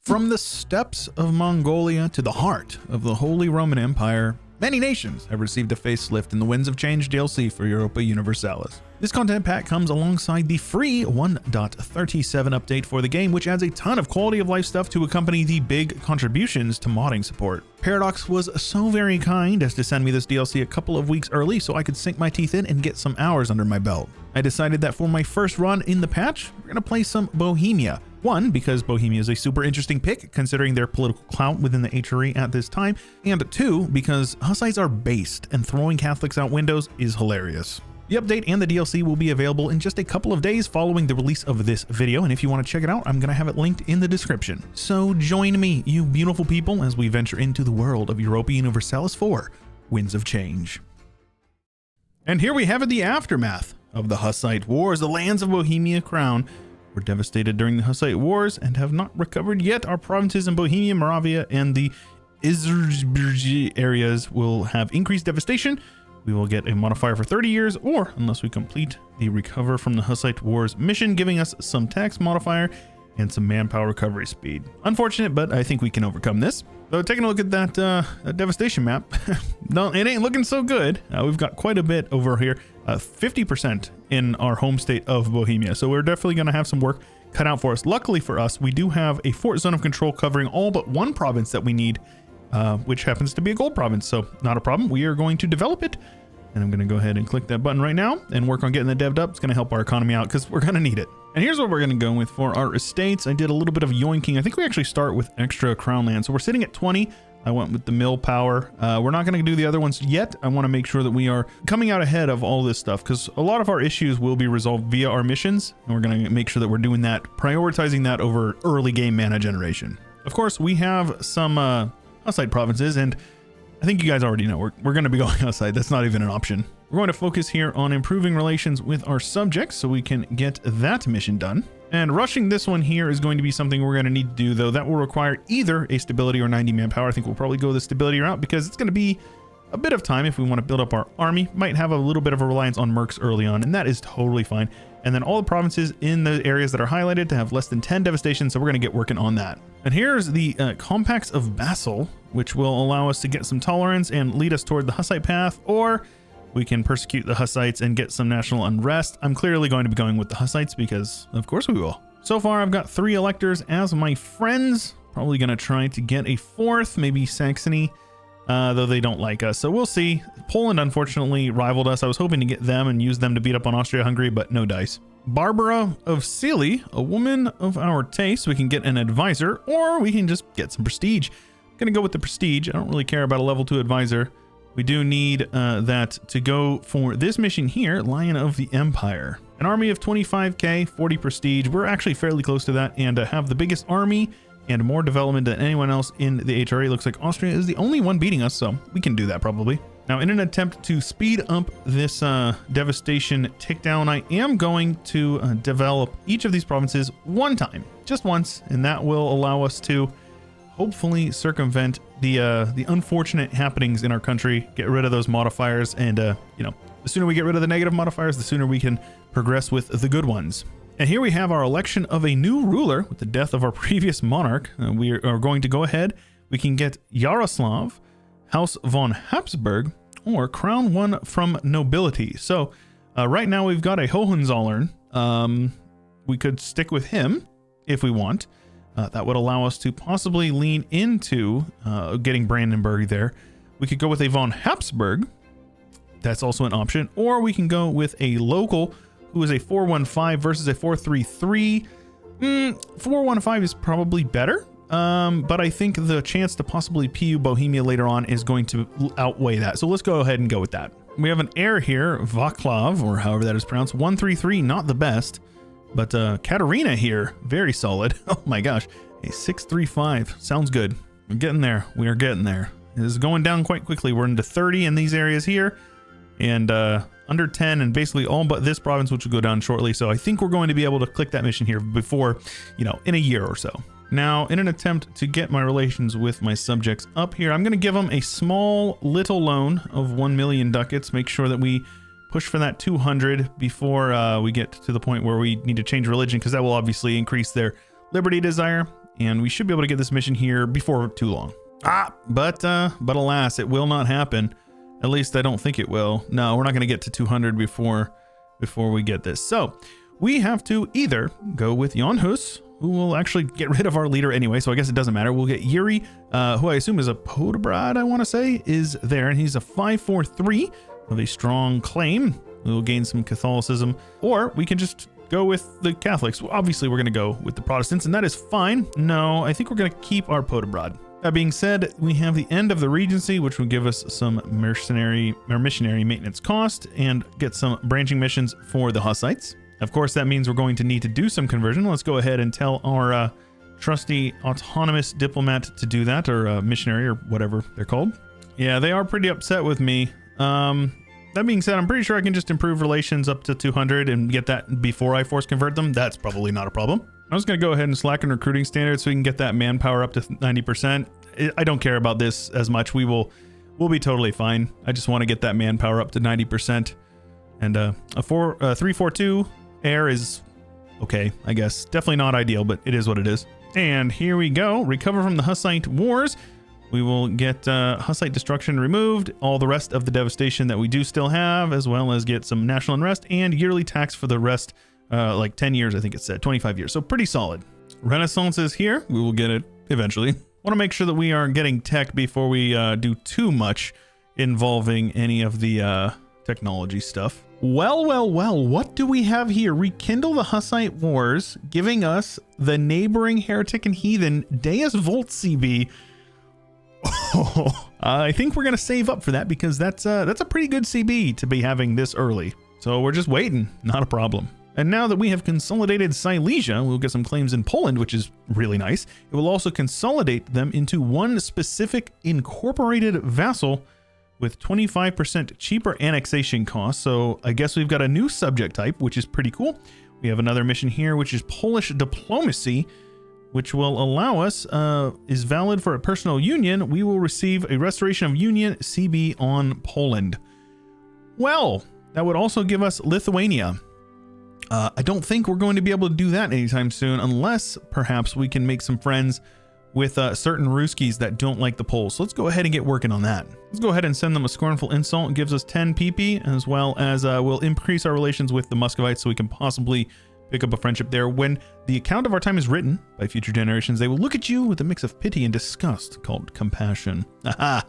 From the steppes of Mongolia to the heart of the Holy Roman Empire, many nations have received a facelift in the Winds of Change DLC for Europa Universalis. This content pack comes alongside the free 1.37 update for the game, which adds a ton of quality of life stuff to accompany the big contributions to modding support. Paradox was so very kind as to send me this DLC a couple of weeks early so I could sink my teeth in and get some hours under my belt. I decided that for my first run in the patch, we're going to play some Bohemia. One, because Bohemia is a super interesting pick considering their political clout within the HRE at this time, and two, because Hussites are based and throwing Catholics out windows is hilarious. The update and the DLC will be available in just a couple of days following the release of this video, and if you want to check it out, I'm going to have it linked in the description. So join me, you beautiful people, as we venture into the world of Europa Universalis IV, Winds of Change. And here we have it, the aftermath of the Hussite Wars. The lands of Bohemia Crown were devastated during the Hussite Wars and have not recovered yet. Our provinces in Bohemia, Moravia, and the Izerbergi areas will have increased devastation. We will get a modifier for 30 years, or unless we complete the Recover from the Hussite Wars mission, giving us some tax modifier and some manpower recovery speed. Unfortunate, but I think we can overcome this. So taking a look at that devastation map, no, it ain't looking so good. We've got quite a bit over here, 50% in our home state of Bohemia. So we're definitely going to have some work cut out for us. Luckily for us, we do have a fort zone of control covering all but one province that we need, which happens to be a gold province. So not a problem. We are going to develop it. And I'm going to go ahead and click that button right now and work on getting that devved up. It's going to help our economy out because we're going to need it. And here's what we're going to go with for our estates. I did a little bit of yoinking. I think we actually start with extra crown land. So we're sitting at 20. I went with the mill power. We're not going to do the other ones yet. I want to make sure that we are coming out ahead of all this stuff because a lot of our issues will be resolved via our missions. And we're going to make sure that we're doing that, prioritizing that over early game mana generation. Of course, we have some Hussite provinces, and I think you guys already know we're going to be going outside. That's not even an option. We're going to focus here on improving relations with our subjects so we can get that mission done. And rushing this one here is going to be something we're going to need to do, though. That will require either a stability or 90 manpower. I think we'll probably go the stability route because it's going to be a bit of time if we want to build up our army. Might have a little bit of a reliance on mercs early on, and that is totally fine. And then all the provinces in the areas that are highlighted to have less than 10 devastation, so we're going to get working on that. And here's the Compacts of Basel, which will allow us to get some tolerance and lead us toward the Hussite path, or we can persecute the Hussites and get some national unrest. I'm clearly going to be going with the Hussites because of course we will. So far I've got 3 electors as my friends, probably going to try to get a 4th, maybe Saxony, though they don't like us. So we'll see. Poland unfortunately rivaled us. I was hoping to get them and use them to beat up on Austria-Hungary, but no dice. Barbara of Sealy, a woman of our taste. We can get an advisor, or we can just get some prestige. I'm gonna go with the prestige. I don't really care about a level 2 advisor. We do need that to go for this mission here, Lion of the Empire. An army of 25k, 40 prestige. We're actually fairly close to that and have the biggest army and more development than anyone else in the HRE. Looks like Austria is the only one beating us, so we can do that probably. Now, in an attempt to speed up this devastation tick down, I am going to develop each of these provinces one time, just once, and that will allow us to hopefully circumvent the unfortunate happenings in our country, get rid of those modifiers, and you know, the sooner we get rid of the negative modifiers, the sooner we can progress with the good ones. And here we have our election of a new ruler with the death of our previous monarch. We are going to go ahead. We can get Yaroslav, House von Habsburg, or crown one from nobility. So right now we've got a Hohenzollern. We could stick with him if we want. That would allow us to possibly lean into getting Brandenburg there. We could go with a von Habsburg. That's also an option. Or we can go with a local who is a 415 versus a 433. 415 is probably better. But I think the chance to possibly PU Bohemia later on is going to outweigh that. So let's go ahead and go with that. We have an heir here, Vaclav, or however that is pronounced. 133, not the best. But Katerina here, very solid. Oh my gosh, a 635. Sounds good. We're getting there. We are getting there. It is going down quite quickly. We're into 30 in these areas here. And under 10 and basically all but this province, which will go down shortly. So I think we're going to be able to click that mission here before, you know, in a year or so. Now, in an attempt to get my relations with my subjects up here, I'm going to give them a small little loan of 1 million ducats. Make sure that we push for that 200 before we get to the point where we need to change religion, because that will obviously increase their liberty desire. and we should be able to get this mission here before too long. But alas, it will not happen. At least I don't think it will. No, we're not going to get to 200 before we get this. So we have to either go with Jan Hus, who will actually get rid of our leader anyway, so I guess it doesn't matter. We'll get Yuri, who I assume is a Podebrad, I want to say, is there, and he's a 543 with a strong claim. We will gain some Catholicism, or we can just go with the Catholics. Well, obviously, we're going to go with the Protestants, and that is fine. No, I think we're going to keep our Podebrad. That being said, we have the end of the Regency, which will give us some missionary maintenance cost and get some branching missions for the Hussites. Of course, that means we're going to need to do some conversion. Let's go ahead and tell our trusty autonomous diplomat to do that, or missionary, or whatever they're called. Yeah, they are pretty upset with me. That being said, I'm pretty sure I can just improve relations up to 200 and get that before I force convert them. That's probably not a problem. I'm just going to go ahead and slacken recruiting standards so we can get that manpower up to 90%. I don't care about this as much. We'll be totally fine. I just want to get that manpower up to 90%. And a 342 air is okay, I guess. Definitely not ideal, but it is what it is. And here we go. Recover from the Hussite wars. We will get Hussite destruction removed, all the rest of the devastation that we do still have, as well as get some national unrest and yearly tax for the rest, like 10 years, I think it said, 25 years. So pretty solid. Renaissance is here. We will get it eventually. Want to make sure that we are getting tech before we do too much involving any of the technology stuff. Well, what do we have here? Rekindle the Hussite wars, giving us the neighboring heretic and heathen Deus Volt CB. I think we're going to save up for that because that's a pretty good CB to be having this early. So we're just waiting, not a problem. And now that we have consolidated Silesia, we'll get some claims in Poland, which is really nice. It will also consolidate them into one specific incorporated vassal with 25% cheaper annexation costs. So I guess we've got a new subject type, which is pretty cool. We have another mission here, which is Polish diplomacy, which will allow us, is valid for a personal union. We will receive a restoration of union CB on Poland. Well, that would also give us Lithuania. I don't think we're going to be able to do that anytime soon, unless perhaps we can make some friends with certain Ruskies that don't like the Poles. So let's go ahead and get working on that. Let's go ahead and send them a scornful insult. It gives us 10 PP, as well as we'll increase our relations with the Muscovites so we can possibly pick up a friendship there. When the account of our time is written by future generations, they will look at you with a mix of pity and disgust called compassion. Aha!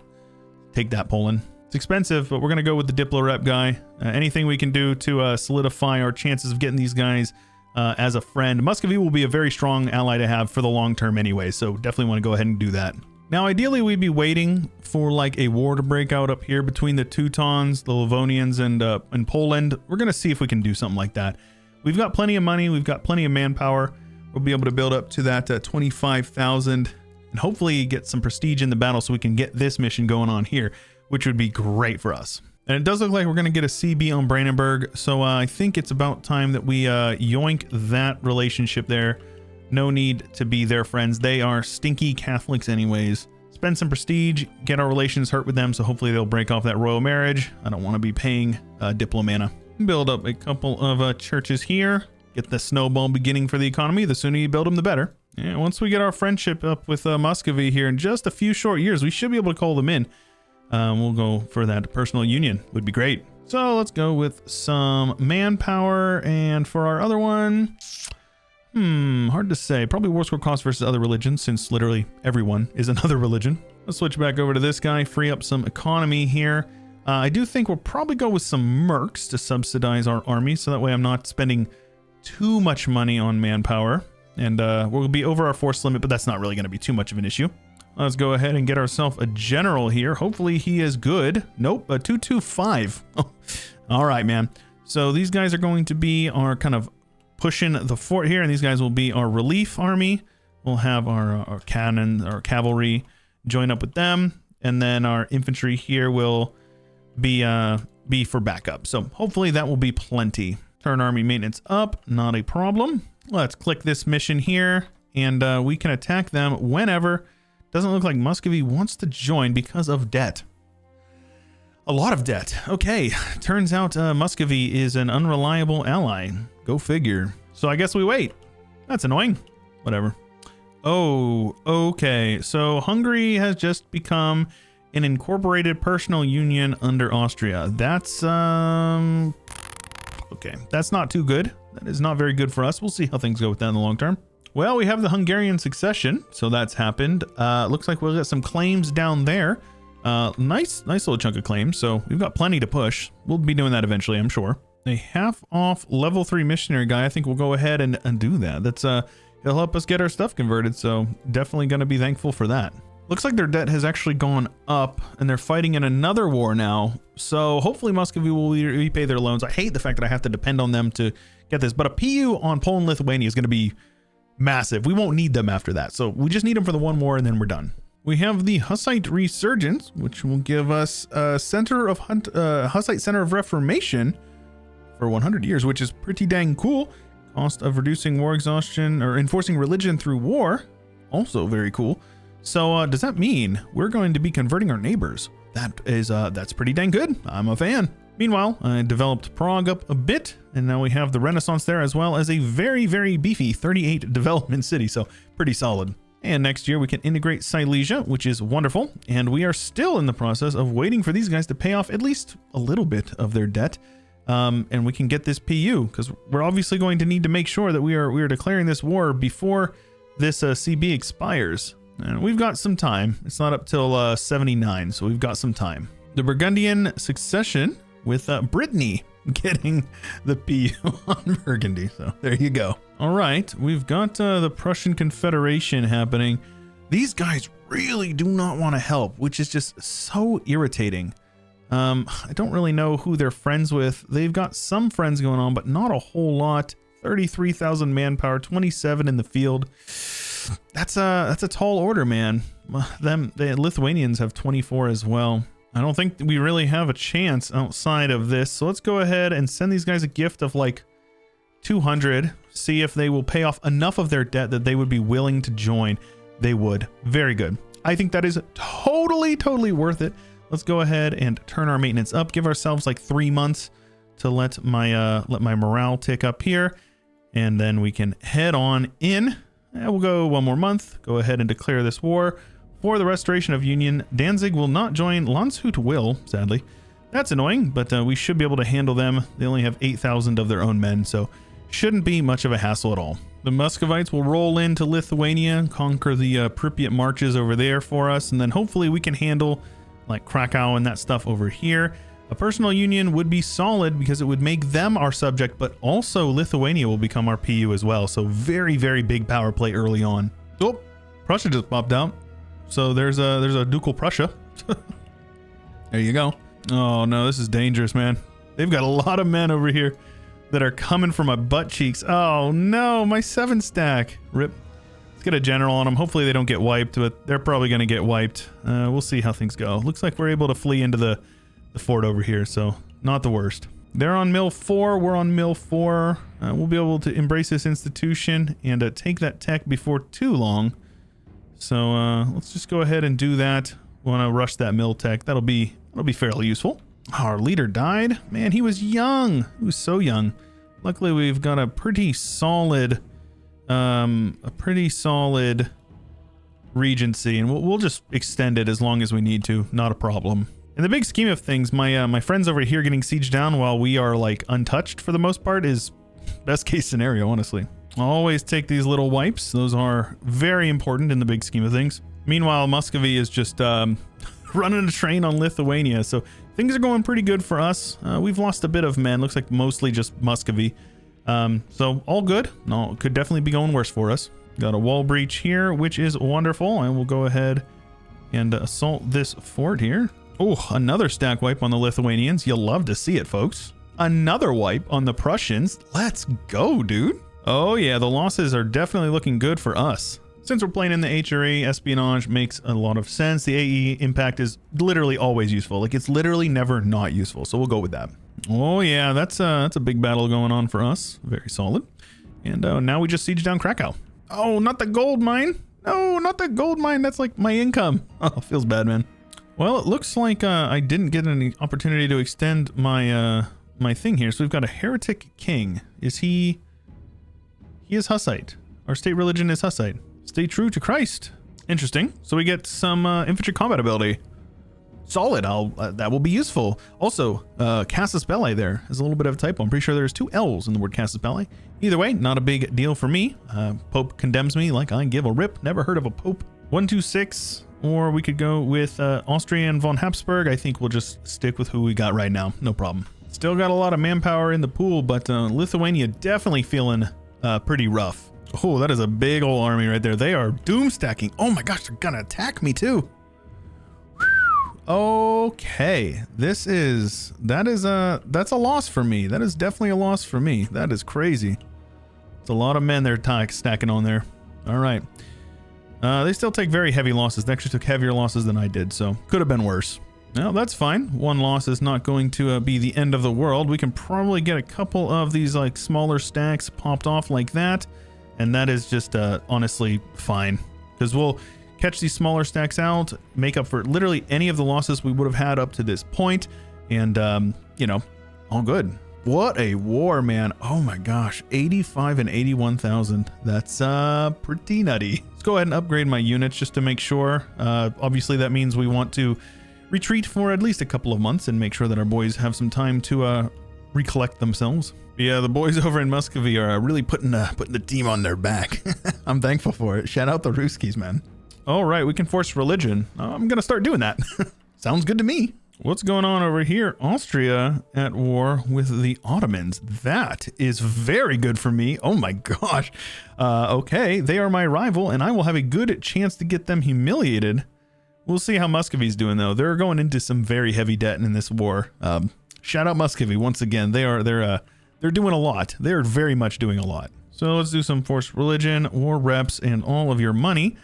Take that, Poland. It's expensive, but we're going to go with the Diplo rep guy. Anything we can do to solidify our chances of getting these guys as a friend. Muscovy will be a very strong ally to have for the long term anyway, so definitely want to go ahead and do that. Now, ideally, we'd be waiting for like a war to break out up here between the Teutons, the Livonians, and Poland. We're going to see if we can do something like that. We've got plenty of money. We've got plenty of manpower. We'll be able to build up to that 25,000 and hopefully get some prestige in the battle so we can get this mission going on here, which would be great for us. And it does look like we're going to get a CB on Brandenburg. So I think it's about time that we yoink that relationship there. No need to be their friends. They are stinky Catholics anyways. Spend some prestige, get our relations hurt with them. So hopefully they'll break off that royal marriage. I don't want to be paying diplomana. Build up a couple of churches here. Get the snowball beginning for the economy. The sooner you build them, the better. And once we get our friendship up with Muscovy here in just a few short years, we should be able to call them in. We'll go for that personal union. Would be great. So let's go with some manpower. And for our other one, hard to say. Probably war score cost versus other religions, since literally everyone is another religion. Let's switch back over to this guy, free up some economy here. I do think we'll probably go with some mercs to subsidize our army, so that way I'm not spending too much money on manpower. And we'll be over our force limit, but that's not really going to be too much of an issue. Let's go ahead and get ourselves a general here. Hopefully he is good. Nope, a 225. Oh, all right, man. So these guys are going to be our kind of pushing the fort here, and these guys will be our relief army. We'll have our cannon, our cavalry join up with them, and then our infantry here will be for backup. So hopefully that will be plenty. Turn army maintenance up, not a problem. Let's click this mission here, and we can attack them whenever. Doesn't look like Muscovy wants to join because of debt. A lot of debt. Okay, turns out Muscovy is an unreliable ally. Go figure. So I guess we wait. That's annoying. Whatever. Oh, okay. So Hungary has just become an incorporated personal union under Austria. That's, okay. That's not too good. That is not very good for us. We'll see how things go with that in the long term. Well, we have the Hungarian succession. So that's happened. Looks like we'll get some claims down there. Nice little chunk of claims. So we've got plenty to push. We'll be doing that eventually, I'm sure. A half off level 3 missionary guy. I think we'll go ahead and do that. That's, he'll help us get our stuff converted. So definitely going to be thankful for that. Looks like their debt has actually gone up and they're fighting in another war now. So hopefully Muscovy will repay their loans. I hate the fact that I have to depend on them to get this, but a PU on Poland, Lithuania is going to be massive. We won't need them after that. So we just need them for the one war and then we're done. We have the Hussite resurgence, which will give us a Hussite Center of Reformation for 100 years, which is pretty dang cool. Cost of reducing war exhaustion or enforcing religion through war. Also very cool. So does that mean we're going to be converting our neighbors? That's pretty dang good. I'm a fan. Meanwhile, I developed Prague up a bit, and now we have the Renaissance there as well as a very, very beefy 38 development city. So pretty solid. And next year we can integrate Silesia, which is wonderful. And we are still in the process of waiting for these guys to pay off at least a little bit of their debt. And we can get this PU because we're obviously going to need to make sure that we are declaring this war before this CB expires. And we've got some time. It's not up till 79, so we've got some time. The Burgundian succession with Brittany getting the PU on Burgundy. So there you go. All right, we've got the Prussian Confederation happening. These guys really do not want to help, which is just so irritating. I don't really know who they're friends with. They've got some friends going on, but not a whole lot. 33,000 manpower, 27 in the field. That's a tall order, man. The Lithuanians have 24 as well. I don't think we really have a chance outside of this. So let's go ahead and send these guys a gift of like 200. See if they will pay off enough of their debt that they would be willing to join. They would. Very good. I think that is totally worth it. Let's go ahead and turn our maintenance up. Give ourselves like 3 months to let my morale tick up here, and then we can head on in. And we'll go 1 more month. Go ahead and declare this war for the restoration of union. Danzig will not join. Landshut will, sadly. That's annoying, but we should be able to handle them. They only have 8,000 of their own men, so shouldn't be much of a hassle at all. The Muscovites will roll into Lithuania and conquer the Pripyat marches over there for us, and then hopefully we can handle like Krakow and that stuff over here. A personal union would be solid because it would make them our subject, but also Lithuania will become our PU as well. So very big power play early on. Oh, Prussia just popped out. So there's a ducal Prussia. There you go. Oh no, this is dangerous, man. They've got a lot of men over here that are coming for my butt cheeks. Oh no, my 7 stack. Rip. Let's get a general on them. Hopefully they don't get wiped, but they're probably going to get wiped. We'll see how things go. Looks like we're able to flee into the fort over here, so not the worst. They're on mill 4. We're on mill 4. We'll be able to embrace this institution and take that tech before too long. So let's just go ahead and do that. We want to rush that mill tech. That'll be fairly useful. Our leader died. Man, he was young. He was so young. Luckily, we've got a pretty solid regency, and we'll just extend it as long as we need to. Not a problem. In the big scheme of things, my friends over here getting sieged down while we are like untouched for the most part is best case scenario, honestly. Always take these little wipes. Those are very important in the big scheme of things. Meanwhile, Muscovy is just running a train on Lithuania, so things are going pretty good for us. We've lost a bit of men. Looks like mostly just Muscovy. So all good. No, could definitely be going worse for us. Got a wall breach here, which is wonderful, and we'll go ahead and assault this fort here. Oh, another stack wipe on the Lithuanians. You'll love to see it, folks. Another wipe on the Prussians. Let's go, dude. Oh yeah, the losses are definitely looking good for us. Since we're playing in the HRA, espionage makes a lot of sense. The AE impact is literally always useful. Like, it's literally never not useful. So we'll go with that. Oh yeah, that's a big battle going on for us. Very solid. And now we just siege down Krakow. Oh, not the gold mine. No, not the gold mine. That's like my income. Oh, feels bad, man. Well, it looks like I didn't get any opportunity to extend my my thing here. So we've got a heretic king. Is he is Hussite. Our state religion is Hussite. Stay true to Christ. Interesting. So we get some infantry combat ability. Solid. That will be useful. Also, Casus Belli there is a little bit of a typo. I'm pretty sure there's 2 L's in the word Casus Belli. Either way, not a big deal for me. Pope condemns me like I give a rip. Never heard of a Pope. 126, or we could go with Austrian von Habsburg. I think we'll just stick with who we got right now. No problem. Still got a lot of manpower in the pool, but Lithuania definitely feeling pretty rough. Oh, that is a big old army right there. They are doom stacking. Oh my gosh, they're gonna attack me too. Okay, that's a loss for me. That is definitely a loss for me. That is crazy. It's a lot of men they're stacking on there. All right. They still take very heavy losses. They actually took heavier losses than I did, so could have been worse. No, that's fine. 1 loss is not going to be the end of the world. We can probably get a couple of these like smaller stacks popped off like that, and that is just honestly fine, because we'll catch these smaller stacks out, make up for literally any of the losses we would have had up to this point, and you know, all good. What a war, man. Oh my gosh, 85 and 81,000. That's pretty nutty. Let's go ahead and upgrade my units just to make sure. Obviously that means we want to retreat for at least a couple of months and make sure that our boys have some time to recollect themselves. Yeah, the boys over in Muscovy are really putting the team on their back. I'm thankful for it. Shout out the Ruskies, man. All right, we can force religion. I'm gonna start doing that. Sounds good to me. What's going on over here? Austria at war with the Ottomans. That is very good for me. Oh my gosh. Okay, they are my rival, and I will have a good chance to get them humiliated. We'll see how Muscovy's doing though. They're going into some very heavy debt in this war. Shout out Muscovy once again. They're doing a lot. They're very much doing a lot. So let's do some forced religion, war reps, and all of your money.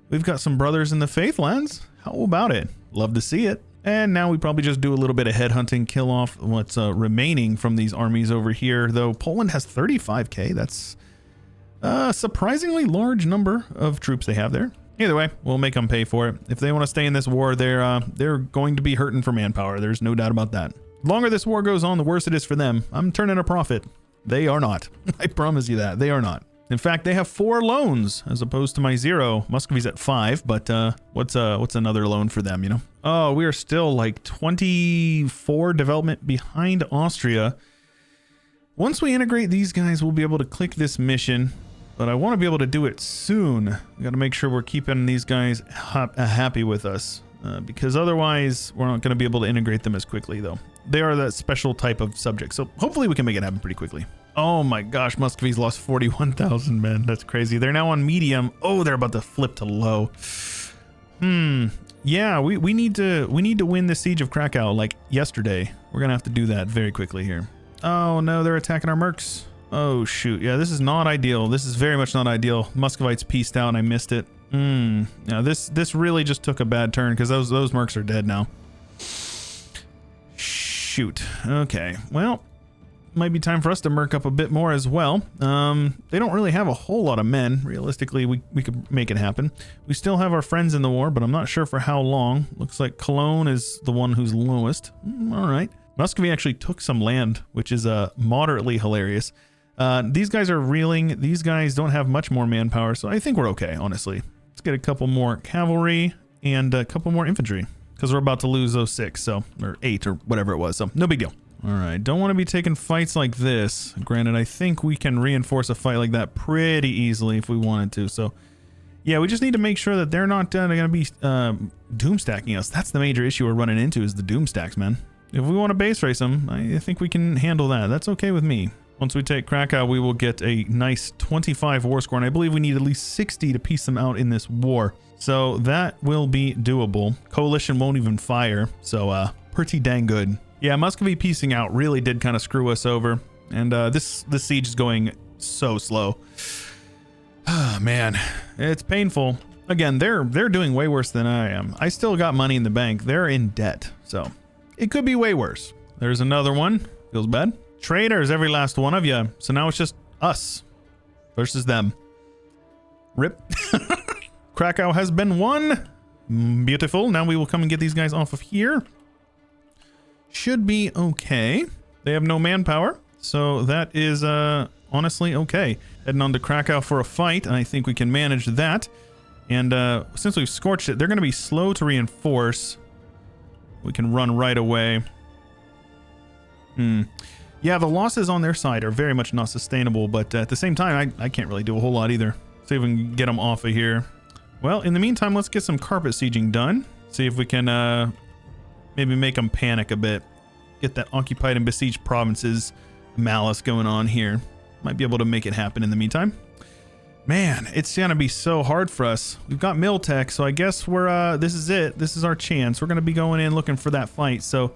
We've got some brothers in the Faithlands. How about it? Love to see it. And now we probably just do a little bit of headhunting, kill off what's remaining from these armies over here. Though Poland has 35k. That's a surprisingly large number of troops they have there. Either way, we'll make them pay for it. If they want to stay in this war, they're going to be hurting for manpower. There's no doubt about that. The longer this war goes on, the worse it is for them. I'm turning a profit. They are not. I promise you that. They are not. In fact, they have 4 loans as opposed to my 0. Muscovy's at 5, but what's another loan for them, you know? Oh, we are still like 24 development behind Austria. Once we integrate these guys, we'll be able to click this mission, but I want to be able to do it soon. We got to make sure we're keeping these guys happy with us, because otherwise we're not going to be able to integrate them as quickly, though. They are that special type of subject, so hopefully we can make it happen pretty quickly. Oh my gosh, Muscovy's lost 41,000 men. That's crazy. They're now on medium. Oh, they're about to flip to low. Yeah, we need to win the siege of Krakow like yesterday. We're gonna have to do that very quickly here. Oh no, they're attacking our mercs. Oh shoot. Yeah, this is not ideal. This is very much not ideal. Muscovites pieced out and I missed it. Yeah, this really just took a bad turn because those mercs are dead now. Shoot. Okay. Well, might be time for us to merc up a bit more as well. They don't really have a whole lot of men. Realistically, we could make it happen. We still have our friends in the war, but I'm not sure for how long. Looks like Cologne is the one who's lowest. All right. Muscovy actually took some land, which is moderately hilarious. These guys are reeling. These guys don't have much more manpower, so I think we're okay, honestly. Let's get a couple more cavalry and a couple more infantry, because we're about to lose those 6, so, or 8 or whatever it was, so no big deal. All right, don't want to be taking fights like this. Granted, I think we can reinforce a fight like that pretty easily if we wanted to. So, yeah, we just need to make sure that they're not going to be doom stacking us. That's the major issue we're running into is the doom stacks, man. If we want to base race them, I think we can handle that. That's okay with me. Once we take Krakow, we will get a nice 25 war score, and I believe we need at least 60 to piece them out in this war. So that will be doable. Coalition won't even fire, so pretty dang good. Yeah, Muscovy piecing out really did kind of screw us over, and this siege is going so slow. Ah, man, it's painful. Again, they're doing way worse than I am. I still got money in the bank. They're in debt, so it could be way worse. There's another one. Feels bad. Traitors, every last one of you. So now it's just us versus them. Rip. Krakow has been won. Beautiful. Now we will come and get these guys off of here. Should be okay. They have no manpower, so that is honestly okay. Heading on to Krakow for a fight, and I think we can manage that. And since we've scorched it, they're going to be slow to reinforce. We can run right away. Yeah, the losses on their side are very much not sustainable, but at the same time, I can't really do a whole lot either. See if we can get them off of here. Well, in the meantime, let's get some carpet sieging done. See if we can maybe make them panic a bit. Get that occupied and besieged provinces malice going on here. Might be able to make it happen in the meantime. Man, it's gonna be so hard for us. We've got mill tech, so I guess we're this is it. This is our chance. We're gonna be going in looking for that fight. So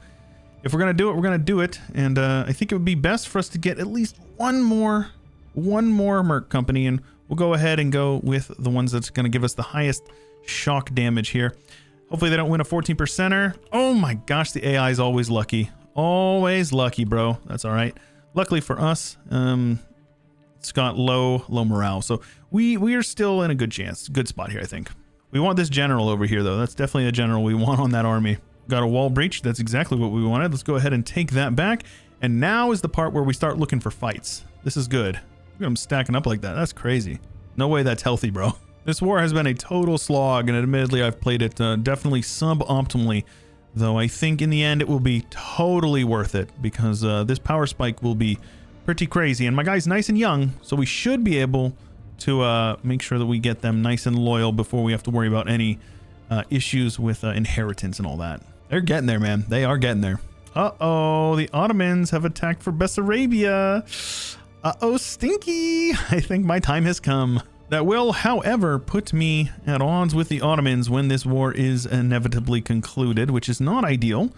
if we're gonna do it, we're gonna do it. And I think it would be best for us to get at least one more merc company, and we'll go ahead and go with the ones that's gonna give us the highest shock damage here. Hopefully they don't win a 14%er. Oh my gosh, the AI is always lucky. Always lucky, bro. That's all right. Luckily for us, it's got low morale, so we are still in a good chance, good spot here. I think we want this general over here though. That's definitely a general we want on that army. Got a wall breach. That's exactly what we wanted. Let's go ahead and take that back. And now is the part where we start looking for fights. This is good. Look at them stacking up like that. That's crazy. No way that's healthy, bro. This war has been a total slog, and admittedly I've played it definitely suboptimally, though I think in the end it will be totally worth it, because this power spike will be pretty crazy, and my guy's nice and young, so we should be able to make sure that we get them nice and loyal before we have to worry about any issues with inheritance and all that. They're getting there, man. They are getting there. Uh-oh, the Ottomans have attacked for Bessarabia. Uh-oh, stinky. I think my time has come. That will, however, put me at odds with the Ottomans when this war is inevitably concluded, which is not ideal,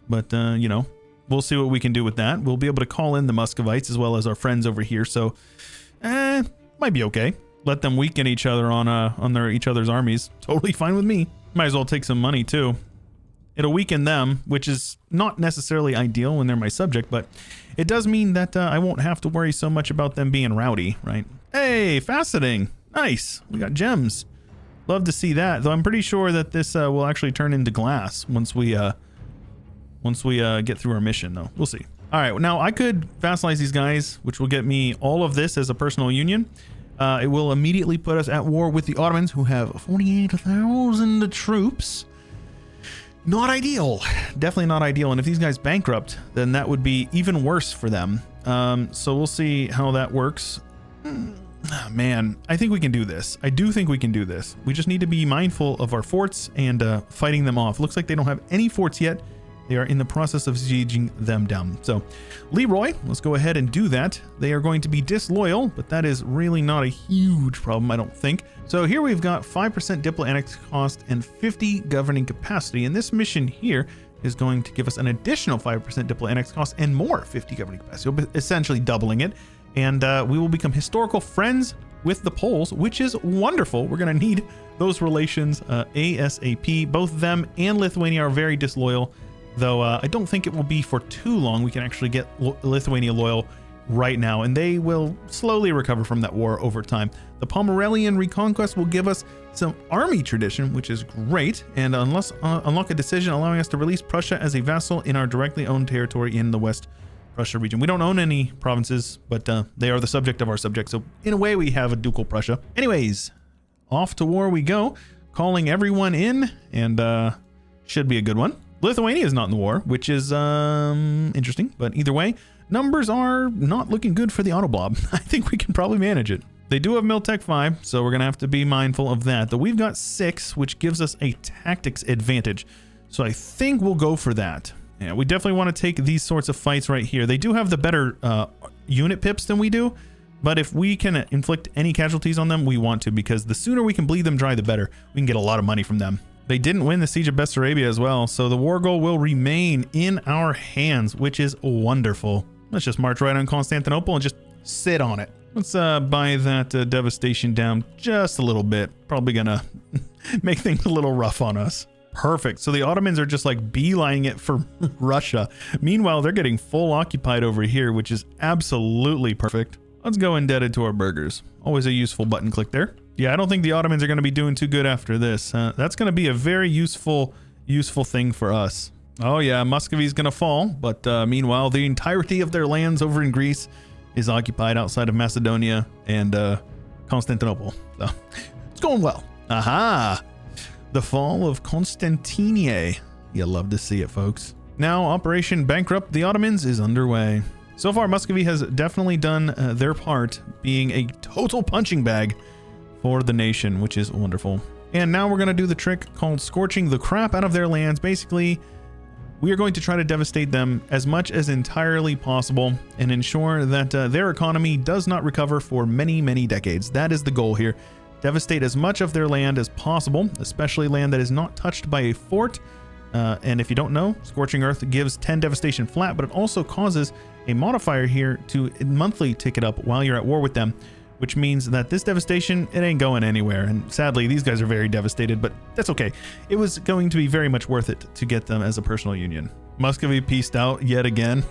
but, you know, we'll see what we can do with that. We'll be able to call in the Muscovites as well as our friends over here, so, might be okay. Let them weaken each other on each other's armies. Totally fine with me. Might as well take some money, too. It'll weaken them, which is not necessarily ideal when they're my subject, but it does mean that I won't have to worry so much about them being rowdy, right? Hey, faceting. Nice. We got gems. Love to see that, though I'm pretty sure that this will actually turn into glass once we get through our mission, though. We'll see. All right, now I could vassalize these guys, which will get me all of this as a personal union. It will immediately put us at war with the Ottomans, who have 48,000 troops. Not ideal. Definitely not ideal. And if these guys bankrupt, then that would be even worse for them. So we'll see how that works. Oh, man, I think we can do this. I do think we can do this. We just need to be mindful of our forts and fighting them off. Looks like they don't have any forts yet. They are in the process of sieging them down. So, Leroy, let's go ahead and do that. They are going to be disloyal, but that is really not a huge problem, I don't think. So here we've got 5% diplomatic cost and 50 governing capacity. And this mission here is going to give us an additional 5% diplomatic cost and more 50 governing capacity, essentially doubling it. And we will become historical friends with the Poles, which is wonderful. We're going to need those relations ASAP. Both them and Lithuania are very disloyal, though I don't think it will be for too long. We can actually get Lithuania loyal right now, and they will slowly recover from that war over time. The Pomeranian reconquest will give us some army tradition, which is great, and unlock a decision allowing us to release Prussia as a vassal in our directly owned territory in the West Prussia region. We don't own any provinces, but they are the subject of our subject, so in a way we have a ducal Prussia. Anyways, off to war we go, calling everyone in, and should be a good one. Lithuania is not in the war, which is interesting, but either way, numbers are not looking good for the Autoblob. I think we can probably manage it. They do have Miltech 5, so we're going to have to be mindful of that. Though we've got 6, which gives us a tactics advantage, so I think we'll go for that. Yeah, we definitely want to take these sorts of fights right here. They do have the better unit pips than we do, but if we can inflict any casualties on them, we want to, because the sooner we can bleed them dry, the better. We can get a lot of money from them. They didn't win the Siege of Bessarabia as well, so the war goal will remain in our hands, which is wonderful. Let's just march right on Constantinople and just sit on it. Let's buy that devastation down just a little bit. Probably gonna make things a little rough on us. Perfect. So the Ottomans are just like beelining it for Russia. Meanwhile, they're getting full occupied over here, which is absolutely perfect. Let's go indebted to our burghers. Always a useful button click there. Yeah, I don't think the Ottomans are going to be doing too good after this. That's going to be a very useful thing for us. Oh yeah, Muscovy's going to fall, but meanwhile, the entirety of their lands over in Greece is occupied outside of Macedonia and Constantinople. So it's going well. Aha! The fall of Constantinople. You love to see it, folks. Now, Operation Bankrupt the Ottomans is underway. So far, Muscovy has definitely done their part, being a total punching bag for the nation, which is wonderful. And now we're going to do the trick called scorching the crap out of their lands. Basically, we are going to try to devastate them as much as entirely possible and ensure that their economy does not recover for many, many decades. That is the goal here. Devastate as much of their land as possible, especially land that is not touched by a fort. And if you don't know, Scorching Earth gives 10 devastation flat, but it also causes a modifier here to monthly tick it up while you're at war with them, which means that this devastation, it ain't going anywhere. And sadly, these guys are very devastated, but that's okay. It was going to be very much worth it to get them as a personal union. Muscovy pieced out yet again.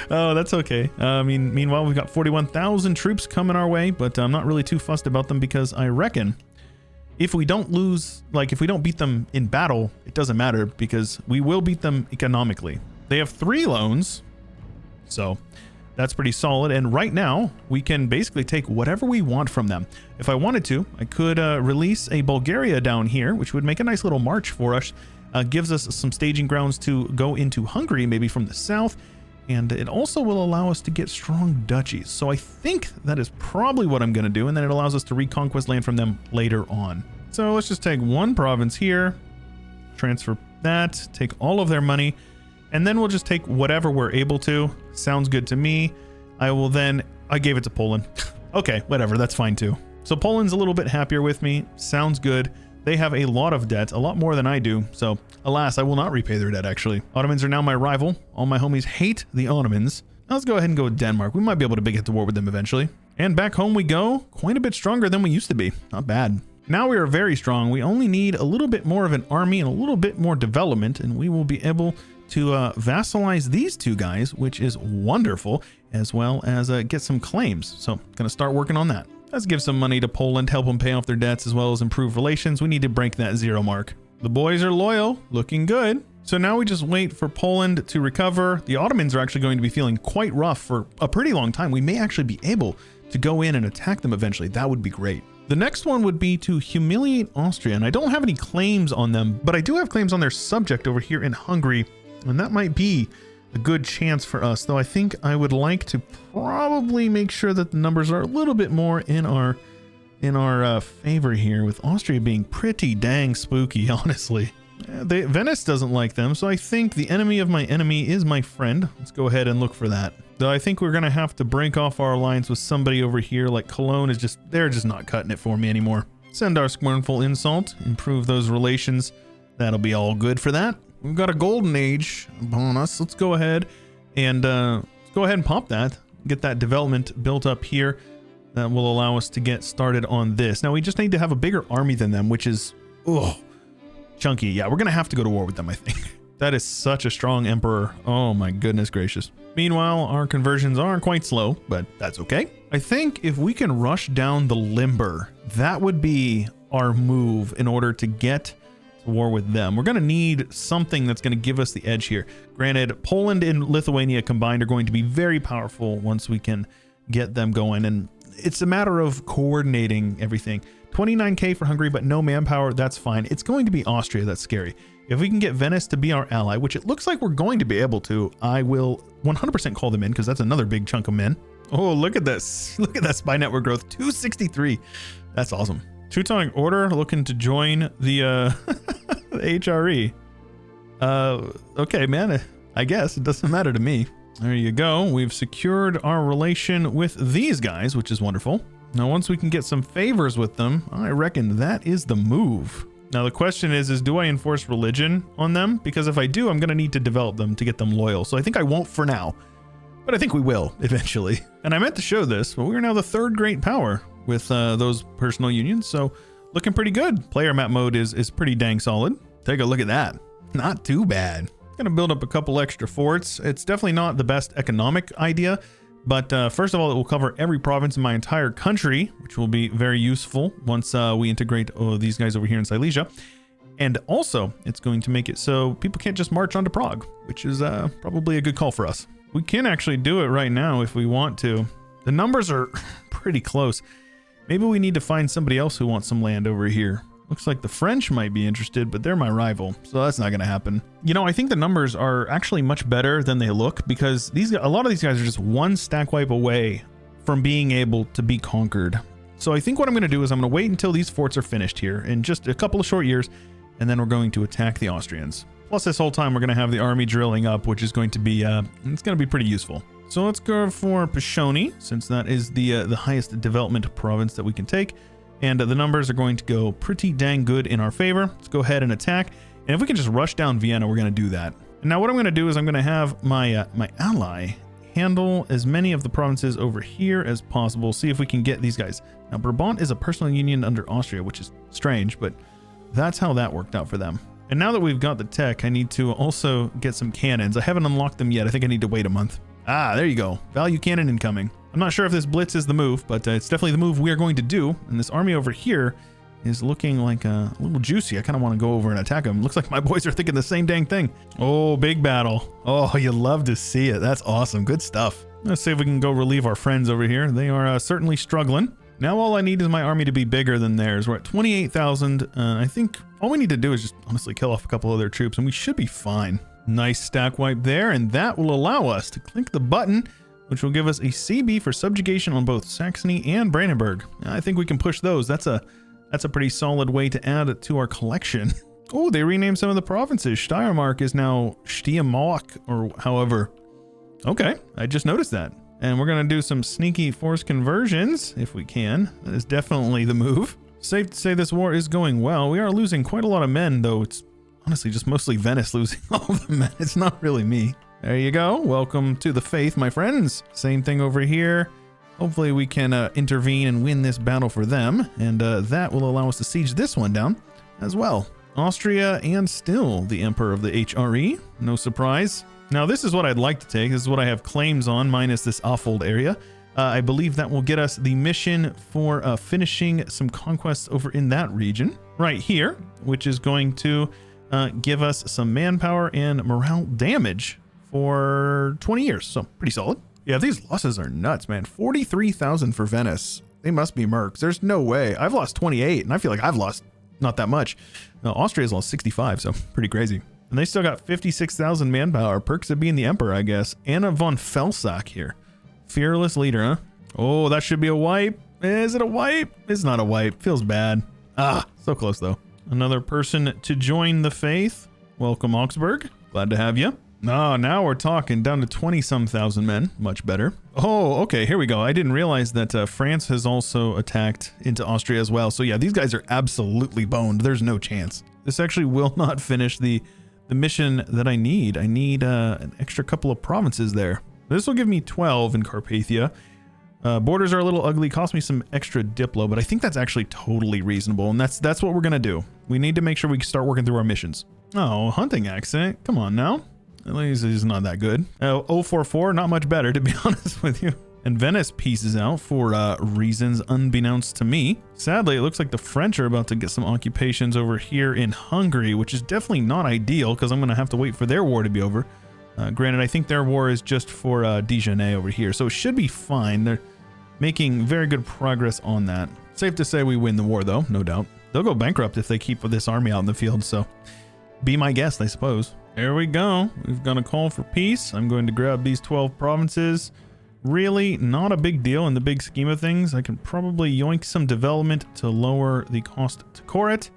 Oh, that's okay. Meanwhile, we've got 41,000 troops coming our way, but I'm not really too fussed about them because I reckon if we don't if we don't beat them in battle, it doesn't matter because we will beat them economically. They have 3 loans, so that's pretty solid. And right now, we can basically take whatever we want from them. If I wanted to, I could release a Bulgaria down here, which would make a nice little march for us. Gives us some staging grounds to go into Hungary, maybe from the south. And it also will allow us to get strong duchies. So I think that is probably what I'm going to do. And then it allows us to reconquest land from them later on. So let's just take one province here, transfer that, take all of their money, and then we'll just take whatever we're able to. Sounds good to me. I gave it to Poland. Okay, whatever, that's fine too. So Poland's a little bit happier with me. Sounds good. They have a lot of debt, a lot more than I do. So alas, I will not repay their debt actually. Ottomans are now my rival. All my homies hate the Ottomans. Now let's go ahead and go with Denmark. We might be able to get to war with them eventually. And back home we go. Quite a bit stronger than we used to be. Not bad. Now we are very strong. We only need a little bit more of an army and a little bit more development, and we will be able to vassalize these 2 guys, which is wonderful, as well as get some claims. So gonna start working on that. Let's give some money to Poland, help them pay off their debts, as well as improve relations. We need to break that 0 mark. The boys are loyal, looking good. So now we just wait for Poland to recover. The Ottomans are actually going to be feeling quite rough for a pretty long time. We may actually be able to go in and attack them eventually. That would be great. The next one would be to humiliate Austria, and I don't have any claims on them, but I do have claims on their subject over here in Hungary, and that might be a good chance for us, though I think I would like to probably make sure that the numbers are a little bit more in our favor here, with Austria being pretty dang spooky, honestly. Venice doesn't like them, so I think the enemy of my enemy is my friend. Let's go ahead and look for that. Though I think we're going to have to break off our alliance with somebody over here, like Cologne is they're just not cutting it for me anymore. Send our scornful insult, improve those relations. That'll be all good for that. We've got a golden age upon us. Let's go ahead and pop that. Get that development built up here. That will allow us to get started on this. Now we just need to have a bigger army than them, which is chunky. Yeah, we're gonna have to go to war with them, I think. That is such a strong emperor. Oh my goodness gracious. Meanwhile, our conversions are quite slow, but that's okay. I think if we can rush down the Limber, that would be our move in order to get to war with them. We're going to need something that's going to give us the edge here. Granted, Poland and Lithuania combined are going to be very powerful once we can get them going, and it's a matter of coordinating everything. 29k for Hungary, but no manpower, that's fine. It's going to be Austria that's scary. If we can get Venice to be our ally, which it looks like we're going to be able to, I will 100% call them in, because that's another big chunk of men. Oh, look at this. Look at that spy network growth, 263. That's awesome. Teutonic Order looking to join the, the HRE. Okay, man, I guess it doesn't matter to me. There you go. We've secured our relation with these guys, which is wonderful. Now, once we can get some favors with them, I reckon that is the move. Now, the question is do I enforce religion on them? Because if I do, I'm going to need to develop them to get them loyal. So I think I won't for now, but I think we will eventually. And I meant to show this, but we're now the 3rd great power with those personal unions. So looking pretty good. Player map mode is pretty dang solid. Take a look at that. Not too bad. Gonna build up a couple extra forts. It's definitely not the best economic idea, but first of all, it will cover every province in my entire country, which will be very useful once we integrate these guys over here in Silesia. And also, it's going to make it so people can't just march onto Prague, which is probably a good call for us. We can actually do it right now if we want to. The numbers are pretty close. Maybe we need to find somebody else who wants some land over here. Looks like the French might be interested, but they're my rival, so that's not going to happen. You know, I think the numbers are actually much better than they look because a lot of these guys are just one stack wipe away from being able to be conquered. So I think what I'm going to do is I'm going to wait until these forts are finished here in just a couple of short years, and then we're going to attack the Austrians. Plus, this whole time we're going to have the army drilling up, which is going to be it's going to be pretty useful. So let's go for Pashoni, since that is the highest development province that we can take. And the numbers are going to go pretty dang good in our favor. Let's go ahead and attack. And if we can just rush down Vienna, we're going to do that. And now what I'm going to do is I'm going to have my my ally handle as many of the provinces over here as possible. See if we can get these guys. Now, Brabant is a personal union under Austria, which is strange, but that's how that worked out for them. And now that we've got the tech, I need to also get some cannons. I haven't unlocked them yet. I think I need to wait a month. Ah, there you go. Value cannon incoming. I'm not sure if this blitz is the move, but it's definitely the move we are going to do. And this army over here is looking like a little juicy. I kind of want to go over and attack them. Looks like my boys are thinking the same dang thing. Oh, big battle. Oh, you love to see it. That's awesome. Good stuff. Let's see if we can go relieve our friends over here. They are certainly struggling. Now all I need is my army to be bigger than theirs. We're at 28,000. I think all we need to do is just honestly kill off a couple of their troops and we should be fine. Nice stack wipe there, and that will allow us to click the button, which will give us a CB for subjugation on both Saxony and Brandenburg. I think we can push those. That's a pretty solid way to add it to our collection. Oh, they renamed some of the provinces. Steiermark is now Steiermark, or however. Okay, I just noticed that. And we're going to do some sneaky force conversions if we can. That is definitely the move. Safe to say this war is going well. We are losing quite a lot of men, though. It's honestly just mostly Venice losing all the men. It's not really me. There you go. Welcome to the faith, my friends. Same thing over here. Hopefully we can intervene and win this battle for them. And that will allow us to siege this one down as well. Austria and still the Emperor of the HRE. No surprise. Now this is what I'd like to take. This is what I have claims on, minus this Affold area. I believe that will get us the mission for finishing some conquests over in that region right here, which is going to give us some manpower and morale damage for 20 years. So pretty solid. Yeah, these losses are nuts, man. 43,000 for Venice. They must be mercs. There's no way. I've lost 28 and I feel like I've lost not that much. No, Austria's lost 65, so pretty crazy. And they still got 56,000 manpower. Perks of being the emperor, I guess. Anna von Felsack here. Fearless leader, huh? Oh, that should be a wipe. Is it a wipe? It's not a wipe. Feels bad. Ah, so close though. Another person to join the faith. Welcome, Augsburg. Glad to have you. Oh, now we're talking down to 20-some thousand men. Much better. Oh, okay, here we go. I didn't realize that France has also attacked into Austria as well. So yeah, these guys are absolutely boned. There's no chance. This actually will not finish the mission that I need. I need an extra couple of provinces there. This will give me 12 in Carpathia. Borders are a little ugly, cost me some extra diplo, but I think that's actually totally reasonable, and that's what we're gonna do. We need to make sure we start working through our missions. Oh, hunting accent. Come on now. At least it's not that good. 044, not much better, to be honest with you. And Venice pieces out for reasons unbeknownst to me. Sadly, it looks like the French are about to get some occupations over here in Hungary, which is definitely not ideal because I'm going to have to wait for their war to be over. Granted, I think their war is just for Dijon over here, so it should be fine. They're making very good progress on that. Safe to say we win the war, though, no doubt. They'll go bankrupt if they keep this army out in the field, so be my guest, I suppose. There we go. We've got a call for peace. I'm going to grab these 12 provinces. Really not a big deal in the big scheme of things. I can probably yoink some development to lower the cost to core it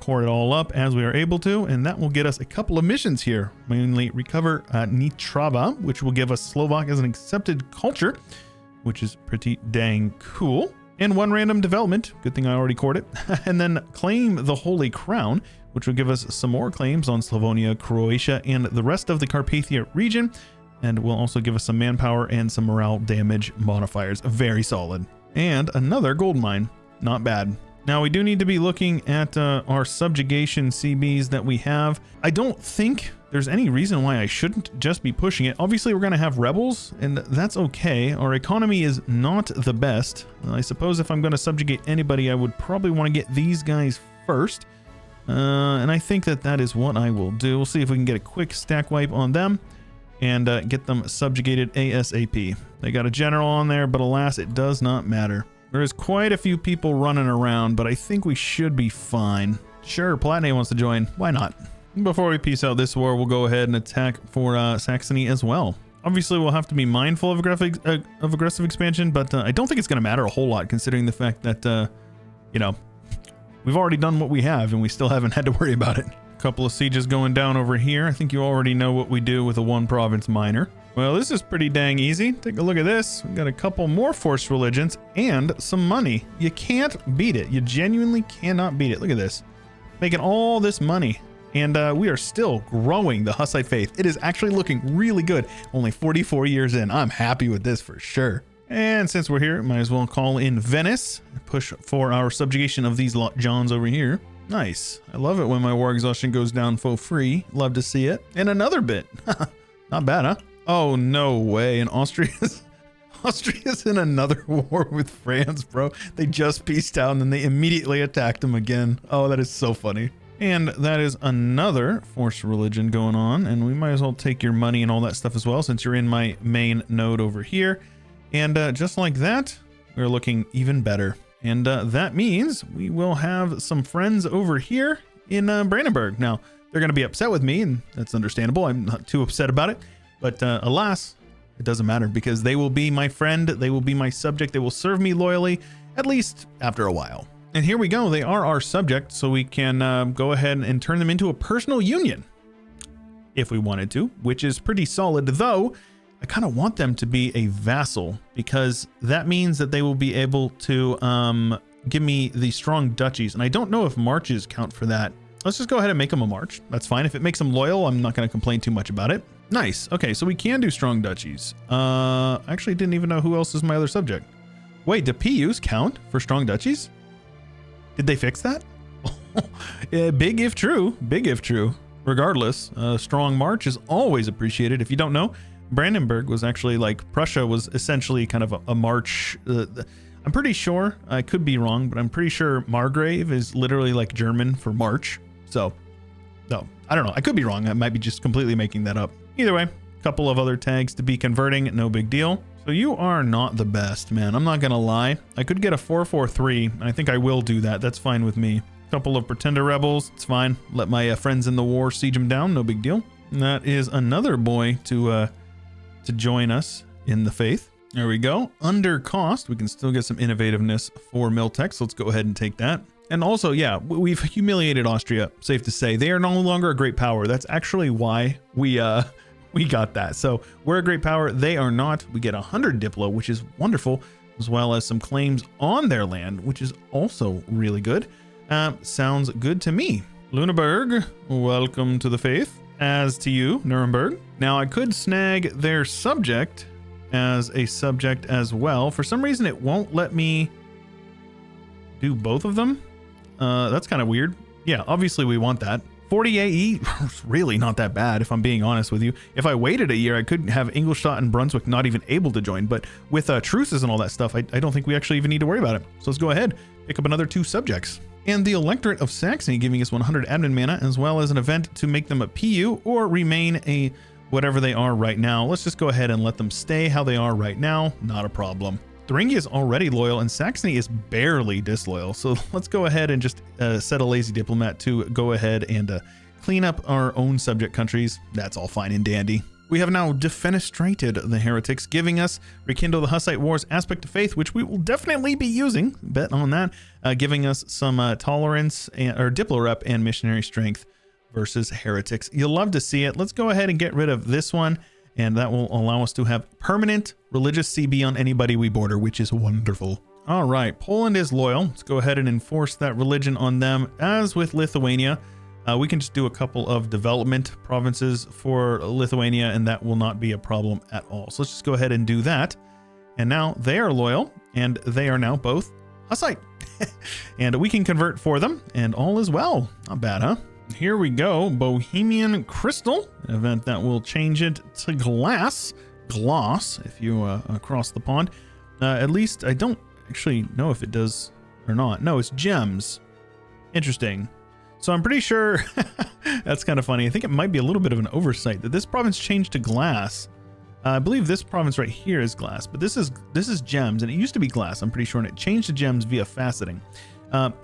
all up as we are able to, and that will get us a couple of missions here. Mainly recover Nitrava, which will give us Slovak as an accepted culture, which is pretty dang cool. And one random development, good thing I already cored it, and then claim the Holy Crown, which will give us some more claims on Slavonia, Croatia, and the rest of the Carpathia region, and will also give us some manpower and some morale damage modifiers. Very solid. And another gold mine. Not bad. Now, we do need to be looking at our subjugation CBs that we have. I don't think there's any reason why I shouldn't just be pushing it. Obviously, we're going to have rebels, and that's okay. Our economy is not the best. I suppose if I'm going to subjugate anybody, I would probably want to get these guys first. And I think that is what I will do. We'll see if we can get a quick stack wipe on them. and get them subjugated ASAP. They got a general on there, but alas, it does not matter. There is quite a few people running around, but I think we should be fine. Sure, Palatinate wants to join. Why not? Before we peace out this war, we'll go ahead and attack for Saxony as well. Obviously, we'll have to be mindful of aggressive expansion, but I don't think it's going to matter a whole lot, considering the fact that, you know, we've already done what we have, and we still haven't had to worry about it. A couple of sieges going down over here. I think you already know what we do with a one-province minor. Well, this is pretty dang easy. Take a look at this. We've got a couple more forced religions and some money. You can't beat it. You genuinely cannot beat it. Look at this. Making all this money. And we are still growing the Hussite faith. It is actually looking really good. Only 44 years in. I'm happy with this for sure. And since we're here, might as well call in Venice. Push for our subjugation of these Johns over here. Nice. I love it when my war exhaustion goes down for free. Love to see it. And another bit. Not bad, huh? Oh, no way. And Austria's in another war with France, bro. They just peaced out and then they immediately attacked them again. Oh, that is so funny. And that is another forced religion going on. And we might as well take your money and all that stuff as well, since you're in my main node over here. And just like that, we're looking even better. And that means we will have some friends over here in Brandenburg. Now, they're going to be upset with me, and that's understandable. I'm not too upset about it. But alas, it doesn't matter, because they will be my friend. They will be my subject. They will serve me loyally, at least after a while. And here we go. They are our subject, so we can go ahead and turn them into a personal union if we wanted to, which is pretty solid, though I kind of want them to be a vassal, because that means that they will be able to give me the strong duchies. And I don't know if marches count for that. Let's just go ahead and make them a march. That's fine. If it makes them loyal, I'm not going to complain too much about it. Nice. Okay, so we can do strong duchies. I actually didn't even know who else is my other subject. Wait, do PUs count for strong duchies? Did they fix that? Yeah, big if true. Big if true. Regardless, strong march is always appreciated. If you don't know, Brandenburg was actually like Prussia was essentially kind of a march. I'm pretty sure, I could be wrong, but I'm pretty sure Margrave is literally like German for march. So, no, I don't know. I could be wrong. I might be just completely making that up. Either way, a couple of other tags to be converting. No big deal. So you are not the best, man. I'm not going to lie. I could get a 443. And I think I will do that. That's fine with me. A couple of pretender rebels. It's fine. Let my friends in the war siege them down. No big deal. And that is another boy to join us in the faith. There we go. Under cost, we can still get some innovativeness for Miltech. So let's go ahead and take that. And also, yeah, we've humiliated Austria, safe to say. They are no longer a great power. That's actually why we got that. So we're a great power. They are not. We get 100 Diplo, which is wonderful, as well as some claims on their land, which is also really good. Sounds good to me. Lüneburg, welcome to the faith. As to you, Nuremberg. Now, I could snag their subject as a subject as well. For some reason, it won't let me do both of them. That's kind of weird. Yeah, obviously we want that. 40 AE, really not that bad, if I'm being honest with you. If I waited a year, I could have Ingolstadt and Brunswick not even able to join. But with truces and all that stuff, I don't think we actually even need to worry about it. So let's go ahead, pick up another 2 subjects. And the Electorate of Saxony giving us 100 admin mana, as well as an event to make them a PU or remain a whatever they are right now. Let's just go ahead and let them stay how they are right now. Not a problem. Thuringia is already loyal and Saxony is barely disloyal. So let's go ahead and just set a lazy diplomat to go ahead and clean up our own subject countries. That's all fine and dandy. We have now defenestrated the heretics, giving us Rekindle the Hussite Wars aspect to faith, which we will definitely be using. Bet on that. Giving us some tolerance or diplo rep and missionary strength versus heretics. You'll love to see it. Let's go ahead and get rid of this one. And that will allow us to have permanent religious CB on anybody we border, which is wonderful. All right, Poland is loyal. Let's go ahead and enforce that religion on them. As with Lithuania, we can just do a couple of development provinces for Lithuania, and that will not be a problem at all. So let's just go ahead and do that. And now they are loyal, and they are now both Hussite. And we can convert for them, and all is well. Not bad, huh? Here we go, Bohemian Crystal, an event that will change it to gloss, if you cross the pond. At least I don't actually know if it does or not. No, it's gems. Interesting. So I'm pretty sure That's kind of funny. I think it might be a little bit of an oversight that this province changed to glass. I believe this province right here is glass, but this is gems, and it used to be glass, I'm pretty sure, and it changed to gems via faceting.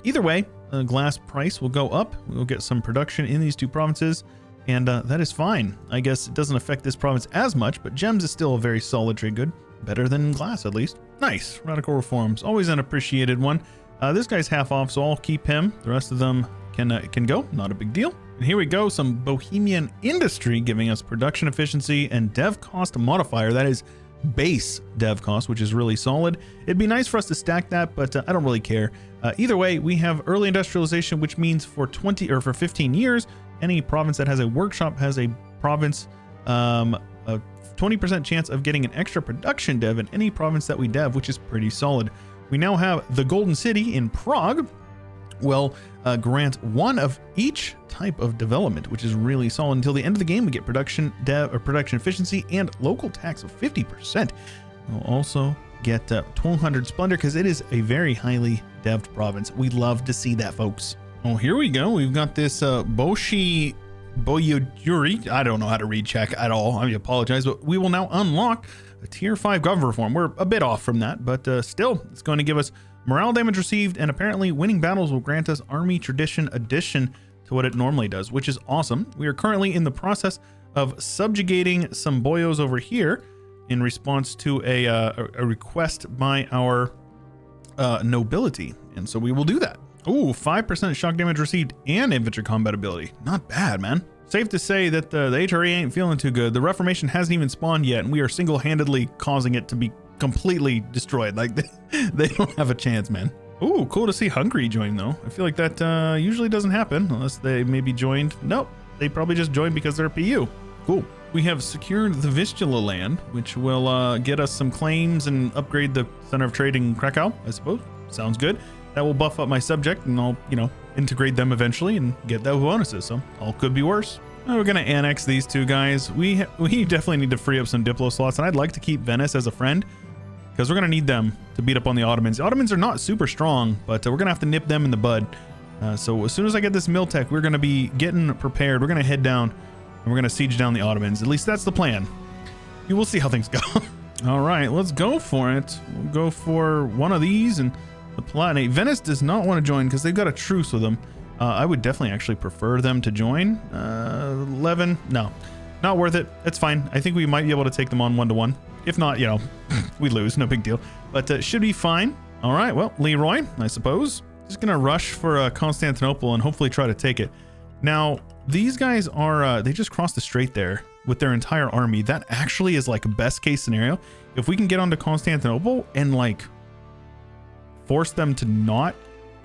Either way, glass price will go up. We'll get some production in these two provinces, and that is fine. I guess it doesn't affect this province as much, but gems is still a very solid trade good. Better than glass, at least. Nice. Radical reforms. Always an appreciated one. This guy's half off, so I'll keep him. The rest of them can go. Not a big deal. And here we go. Some Bohemian industry giving us production efficiency and dev cost modifier. That is base dev cost, which is really solid. It'd be nice for us to stack that, but I don't really care. Either way, we have early industrialization, which means for 15 years, any province that has a workshop has a province a 20% chance of getting an extra production dev in any province that we dev, which is pretty solid. We now have the Golden City in Prague will grant one of each type of development, which is really solid. Until the end of the game, we get production dev or production efficiency and local tax of 50%. We'll also get 1200 splendor because it is a very highly devved province. We love to see that, folks. Oh, here we go. We've got this Boyuri. I don't know how to read Czech at all. I apologize, but we will now unlock a tier 5 government reform. We're a bit off from that, but still, it's going to give us morale damage received, and apparently winning battles will grant us army tradition addition to what it normally does, which is awesome. We are currently in the process of subjugating some boyos over here in response to a request by our nobility, and so we will do that. Ooh, 5% shock damage received and infantry combat ability. Not bad, man. Safe to say that the HRE ain't feeling too good. The Reformation hasn't even spawned yet, and we are single-handedly causing it to be completely destroyed. Like, they don't have a chance, man. Ooh, cool to see Hungary join, though. I feel like that usually doesn't happen unless they maybe joined. Nope, they probably just joined because they're a PU. Cool. We have secured the Vistula land, which will get us some claims and upgrade the center of trade in Krakow, I suppose. Sounds good. That will buff up my subject, and I'll, integrate them eventually and get those bonuses. So all could be worse. We're going to annex these two guys. We definitely need to free up some Diplo slots, and I'd like to keep Venice as a friend because we're going to need them to beat up on the Ottomans. The Ottomans are not super strong, but we're going to have to nip them in the bud. So as soon as I get this mill tech, we're going to be getting prepared. We're going to head down, and we're going to siege down the Ottomans. At least that's the plan. You will see how things go. All right, let's go for it. We'll go for one of these and the Palatinate. Venice does not want to join because they've got a truce with them. I would definitely actually prefer them to join. 11, no, not worth it. It's fine. I think we might be able to take them on 1-to-1. If not, we lose, no big deal. But should be fine. All right, well, Leroy, I suppose. Just gonna rush for Constantinople and hopefully try to take it. Now, these guys are, they just crossed the strait there with their entire army. That actually is like a best case scenario. If we can get onto Constantinople and like force them to not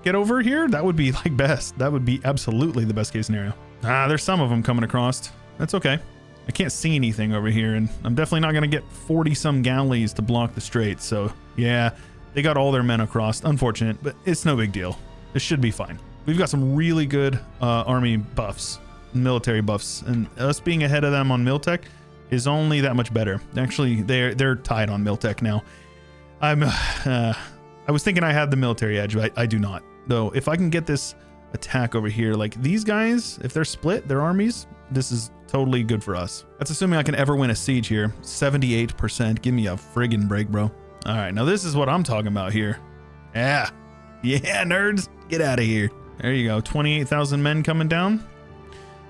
get over here, that would be like best. That would be absolutely the best case scenario. There's some of them coming across. That's okay. I can't see anything over here, and I'm definitely not going to get 40 some galleys to block the strait. So yeah, they got all their men across. Unfortunate, but it's no big deal. This should be fine. We've got some really good army buffs, military buffs, and us being ahead of them on Miltech is only that much better. Actually, they're tied on Miltech now. I was thinking I had the military edge, but I do not. Though, if I can get this attack over here, like these guys, if they're split, their armies, this is totally good for us. That's assuming I can ever win a siege here. 78%. Give me a friggin' break, bro. All right, now this is what I'm talking about here. Yeah, nerds, get out of here. There you go. 28,000 men coming down.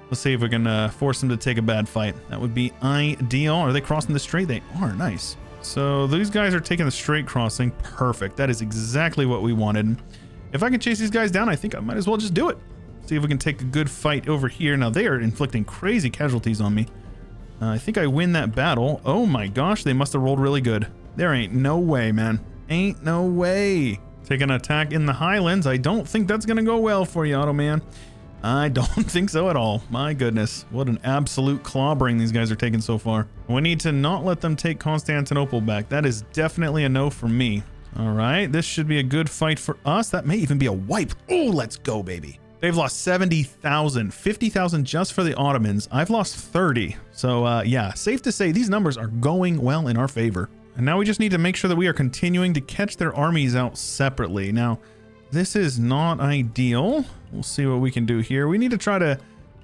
Let's see if we can force them to take a bad fight. That would be ideal. Are they crossing the strait? They are. Nice. So these guys are taking the strait crossing. Perfect. That is exactly what we wanted. If I can chase these guys down, I think I might as well just do it. See if we can take a good fight over here. Now they are inflicting crazy casualties on me. I think I win that battle. Oh my gosh, they must have rolled really good. There ain't no way, man. Ain't no way. Take an attack in the highlands. I don't think that's gonna go well for you, Ottoman. I don't think so at all. My goodness, what an absolute clobbering these guys are taking so far. We need to not let them take Constantinople back. That is definitely a no for me. All right, this should be a good fight for us. That may even be a wipe. Oh, let's go, baby. They've lost 70,000, 50,000 just for the Ottomans. I've lost 30. So yeah, safe to say these numbers are going well in our favor. And now we just need to make sure that we are continuing to catch their armies out separately. Now, this is not ideal. We'll see what we can do here. We need to try to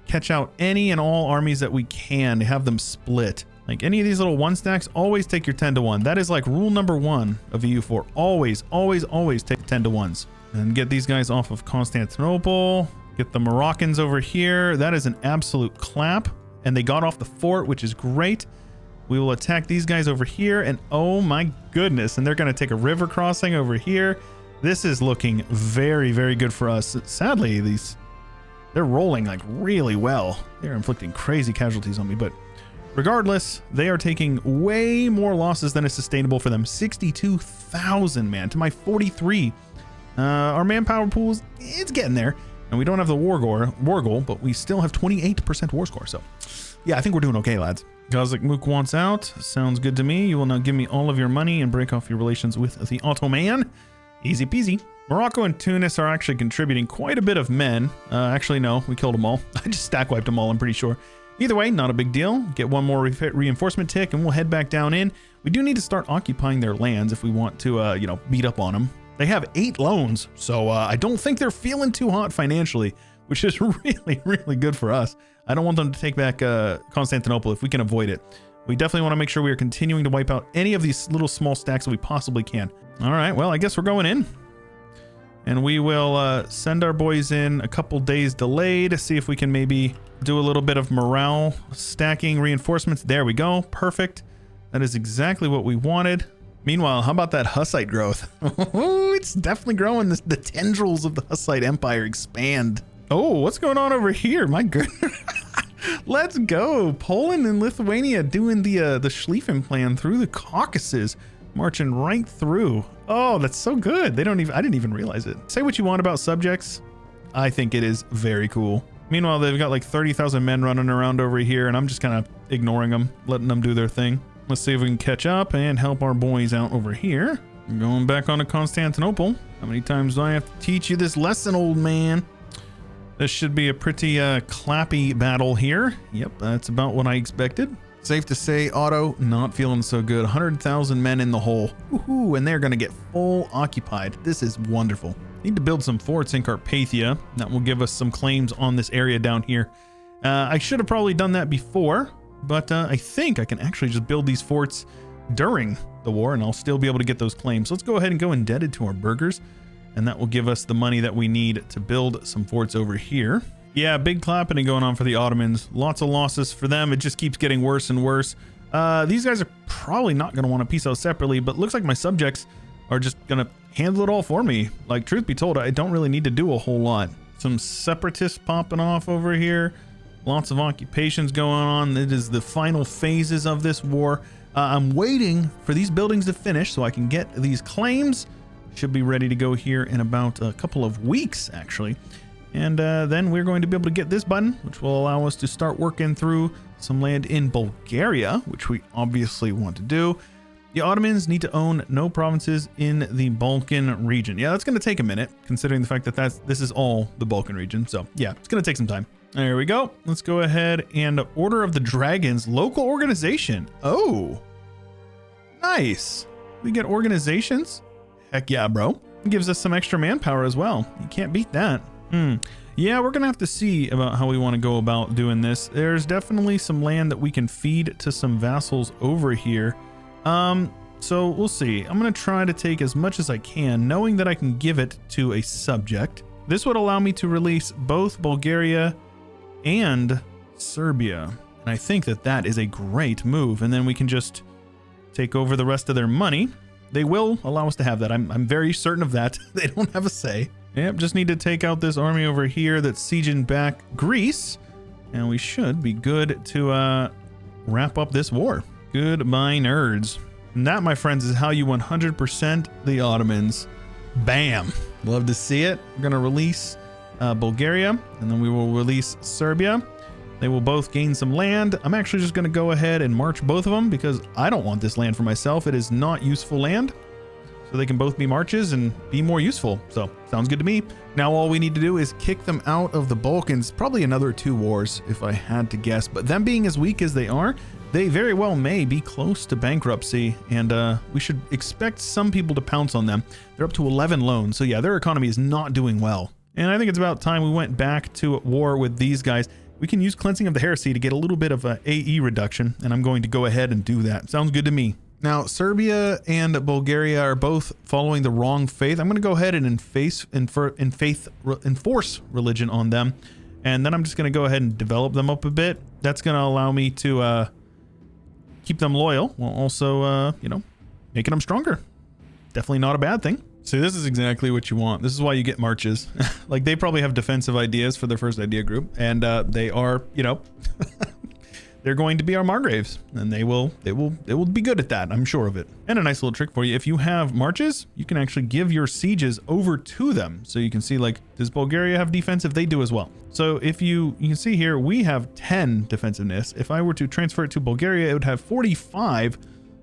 catch out any and all armies that we can to have them split. Like any of these little 1 stacks, always take your 10 to 1. That is like rule number 1 of EU4. Always, always, always take 10 to 1s. And get these guys off of Constantinople. Get the Moroccans over here. That is an absolute clap. And they got off the fort, which is great. We will attack these guys over here. And oh my goodness. And they're going to take a river crossing over here. This is looking very, very good for us. Sadly, they're rolling like really well. They're inflicting crazy casualties on me, but regardless, they are taking way more losses than is sustainable for them. 62,000, man, to my 43. Our manpower pools, it's getting there. And we don't have the war goal, but we still have 28% war score. So yeah, I think we're doing okay, lads. Gazak Mook wants out. Sounds good to me. You will now give me all of your money and break off your relations with the Ottoman. Easy peasy. Morocco and Tunis are actually contributing quite a bit of men. Actually, no, we killed them all. I just stack wiped them all, I'm pretty sure. Either way, not a big deal. Get one more reinforcement tick and we'll head back down in. We do need to start occupying their lands if we want to, beat up on them. They have 8 loans, so I don't think they're feeling too hot financially, which is really, really good for us. I don't want them to take back Constantinople if we can avoid it. We definitely want to make sure we are continuing to wipe out any of these little small stacks that we possibly can. All right, well, I guess we're going in. And we will send our boys in a couple days delayed to see if we can maybe do a little bit of morale stacking reinforcements. There we go. Perfect. That is exactly what we wanted. Meanwhile, how about that Hussite growth? It's definitely growing. The tendrils of the Hussite Empire expand. Oh, what's going on over here? My goodness. Let's go. Poland and Lithuania doing the Schlieffen plan through the Caucasus, marching right through. Oh, that's so good. I didn't even realize it. Say what you want about subjects. I think it is very cool. Meanwhile, they've got like 30,000 men running around over here, and I'm just kind of ignoring them, letting them do their thing. Let's see if we can catch up and help our boys out over here. I'm going back on to Constantinople. How many times do I have to teach you this lesson, old man? This should be a pretty clappy battle here. Yep, that's about what I expected. Safe to say, Otto, not feeling so good. 100,000 men in the hole. Woohoo, and they're going to get full occupied. This is wonderful. Need to build some forts in Carpathia. That will give us some claims on this area down here. I should have probably done that before, but I think I can actually just build these forts during the war, and I'll still be able to get those claims. So let's go ahead and go indebted to our burghers, and that will give us the money that we need to build some forts over here. Yeah, big clapping going on for the Ottomans. Lots of losses for them. It just keeps getting worse and worse. These guys are probably not going to want to peace out separately, but looks like my subjects are just going to handle it all for me. Like, truth be told, I don't really need to do a whole lot. Some separatists popping off over here. Lots of occupations going on. It is the final phases of this war. I'm waiting for these buildings to finish so I can get these claims. Should be ready to go here in about a couple of weeks, actually. And then we're going to be able to get this button, which will allow us to start working through some land in Bulgaria, which we obviously want to do. The Ottomans need to own no provinces in the Balkan region. Yeah, that's going to take a minute, considering the fact that this is all the Balkan region. So yeah, it's going to take some time. There we go. Let's go ahead and Order of the Dragons, local organization. Oh, nice. We get organizations. Heck yeah, bro. It gives us some extra manpower as well. You can't beat that. Yeah, we're gonna have to see about how we want to go about doing this. There's definitely some land that we can feed to some vassals over here. So we'll see. I'm gonna try to take as much as I can, knowing that I can give it to a subject. This would allow me to release both Bulgaria and Serbia. And I think that that is a great move. And then we can just take over the rest of their money. They will allow us to have that. I'm very certain of that. They don't have a say. Yep, just need to take out this army over here that's sieging back Greece, and we should be good to wrap up this war. Goodbye, nerds. And that, my friends, is how you 100% the Ottomans. Bam. Love to see it. We're going to release Bulgaria, and then we will release Serbia. They will both gain some land. I'm actually just going to go ahead and march both of them because I don't want this land for myself. It is not useful land. So they can both be marches and be more useful. So sounds good to me. Now all we need to do is kick them out of the Balkans. Probably another 2 wars if I had to guess. But them being as weak as they are, they very well may be close to bankruptcy. And we should expect some people to pounce on them. They're up to 11 loans. So yeah, their economy is not doing well. And I think it's about time we went back to war with these guys. we can use Cleansing of the Heresy to get a little bit of a AE reduction, and I'm going to go ahead and do that. Sounds good to me. Now, Serbia and Bulgaria are both following the wrong faith. I'm going to go ahead and enforce religion on them, and then I'm just going to go ahead and develop them up a bit. That's going to allow me to keep them loyal while also, you know, making them stronger. Definitely not a bad thing. So this is exactly what you want. This is why you get marches. Like, they probably have defensive ideas for their first idea group, and they are, you know, they're going to be our Margraves, and they will be good at that. I'm sure of it. And a nice little trick for you: if you have marches, you can actually give your sieges over to them. So you can see, like, does Bulgaria have defensive? They do as well. So if you can see here, we have 10 defensiveness. If I were to transfer it to Bulgaria, it would have 45.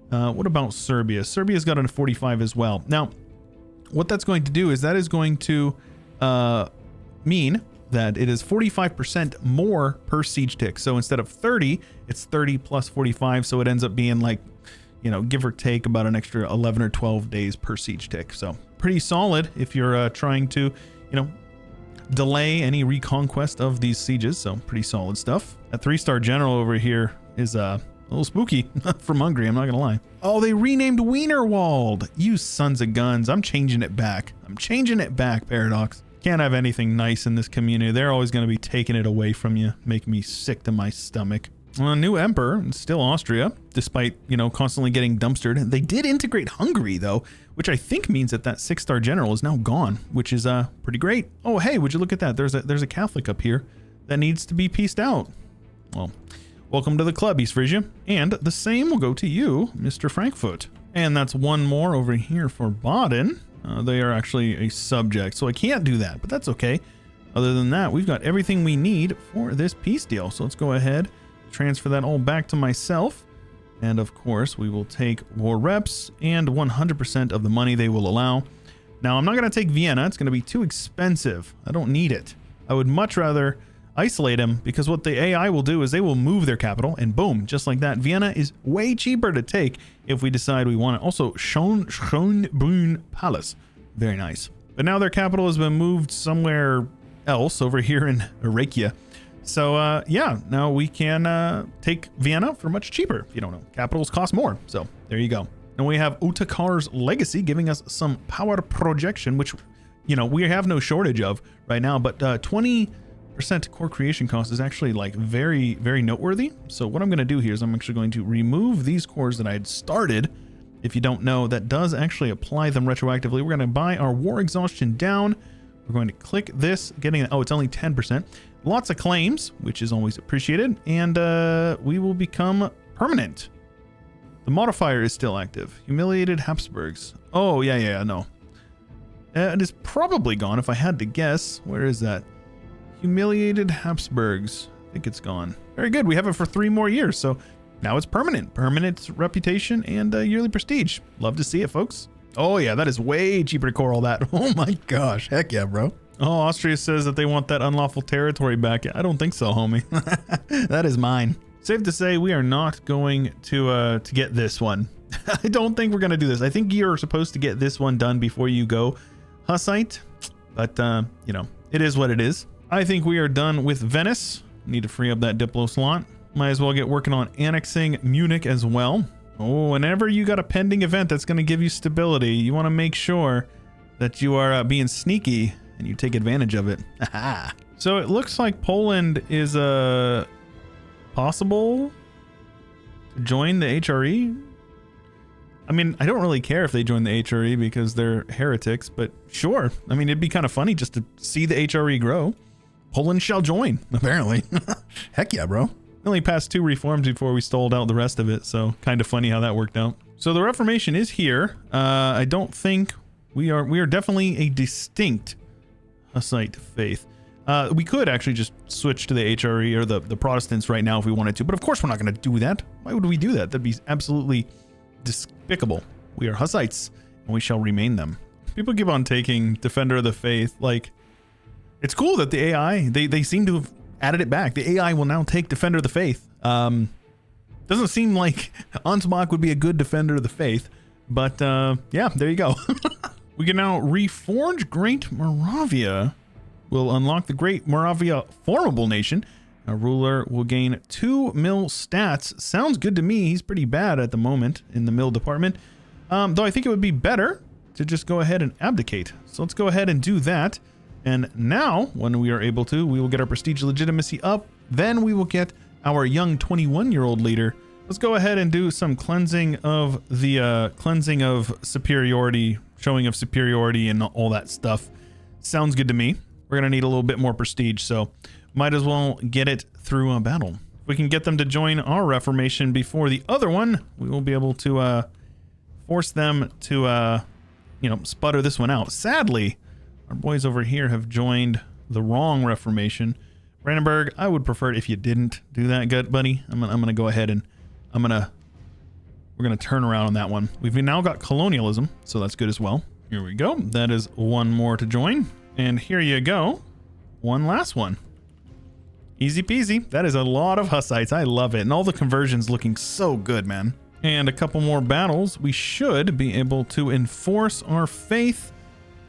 What about Serbia? Serbia's got a 45 as well. Now, what that's going to do is that is going to mean that it is 45% more per siege tick. So instead of 30, it's 30 plus 45. So it ends up being like, you know, give or take about an extra 11 or 12 days per siege tick. So pretty solid if you're trying to, you know, delay any reconquest of these sieges. So pretty solid stuff. That 3-star general over here is a little spooky from Hungary, I'm not gonna lie. Oh, they renamed Wienerwald. You sons of guns. I'm changing it back. I'm changing it back, Paradox. Can't have anything nice in this community. They're always going to be taking it away from you, making me sick to my stomach. New emperor, still Austria, despite, you know, constantly getting dumpstered. They did integrate Hungary, though, which I think means that 6-star general is now gone, which is pretty great. Oh, hey, would you look at that? There's a Catholic up here that needs to be pieced out. Well, welcome to the club, East Frisia. And the same will go to you, Mr. Frankfurt. And that's one more over here for Baden. They are actually a subject, so I can't do that, but that's okay. Other than that, we've got everything we need for this peace deal. So let's go ahead, transfer that all back to myself. And of course, we will take war reps and 100% of the money they will allow. Now, I'm not going to take Vienna. It's going to be too expensive. I don't need it. I would much rather isolate him, because what the AI will do is they will move their capital, and boom, just like that, Vienna is way cheaper to take if we decide we want it. Also, Schönbrunn Palace, very nice. But now their capital has been moved somewhere else over here in Rakia. So yeah, now we can take Vienna for much cheaper. If you don't know, capitals cost more. So there you go. And we have Utakar's legacy giving us some power projection, which, you know, we have no shortage of right now, but 20% core creation cost is actually like very, very noteworthy. So what I'm going to do here is I'm actually going to remove these cores that I had started. If you don't know, that does actually apply them retroactively. We're going to buy our war exhaustion down. We're going to click this, getting, oh, it's only 10%. Lots of claims, which is always appreciated. And we will become permanent. The modifier is still active. Humiliated Habsburgs. Oh, yeah, no. It is probably gone if I had to guess. Where is that? Humiliated Habsburgs. I think it's gone. Very good. We have it for 3 more years. So now it's permanent. Permanent reputation and yearly prestige. Love to see it, folks. Oh, yeah, that is way cheaper to core all that. Oh, my gosh. Heck yeah, bro. Oh, Austria says that they want that unlawful territory back. I don't think so, homie. That is mine. Safe to say we are not going to get this one. I don't think we're going to do this. I think you're supposed to get this one done before you go Hussite. But, you know, it is what it is. I think we are done with Venice. Need to free up that Diplo slot. Might as well get working on annexing Munich as well. Oh, whenever you got a pending event that's going to give you stability, you want to make sure that you are being sneaky and you take advantage of it. So it looks like Poland is possible to join the HRE. I mean, I don't really care if they join the HRE because they're heretics, but sure. I mean, it'd be kind of funny just to see the HRE grow. Poland shall join, apparently. Heck yeah, bro. We only passed 2 reforms before we stalled out the rest of it, so kind of funny how that worked out. So the Reformation is here. I don't think we are definitely a distinct Hussite faith. We could actually just switch to the HRE or the Protestants right now if we wanted to, but of course we're not going to do that. Why would we do that? That'd be absolutely despicable. We are Hussites, and we shall remain them. People keep on taking Defender of the Faith. Like, it's cool that the AI, they seem to have added it back. The AI will now take Defender of the Faith. Doesn't seem like Ansbach would be a good Defender of the Faith, but yeah, there you go. We can now reforge Great Moravia. We'll unlock the Great Moravia formable nation, Our ruler will gain 2 mill stats. Sounds good to me. He's pretty bad at the moment in the mill department. Though I think it would be better to just go ahead and abdicate. So let's go ahead and do that. And now, when we are able to, we will get our prestige legitimacy up. Then we will get our young 21-year-old leader. Let's go ahead and do some cleansing of the cleansing of superiority, showing of superiority and all that stuff. Sounds good to me. We're going to need a little bit more prestige, so might as well get it through a battle. If we can get them to join our Reformation before the other one, we will be able to force them to, sputter this one out. Sadly, our boys over here have joined the wrong Reformation. Brandenburg, I would prefer it if you didn't do that, good buddy. I'm gonna go ahead and we're gonna turn around on that one. We've now got colonialism, so that's good as well. Here we go. That is one more to join. And here you go. One last one. Easy peasy. That is a lot of Hussites. I love it. And all the conversions looking so good, man. And a couple more battles. We should be able to enforce our faith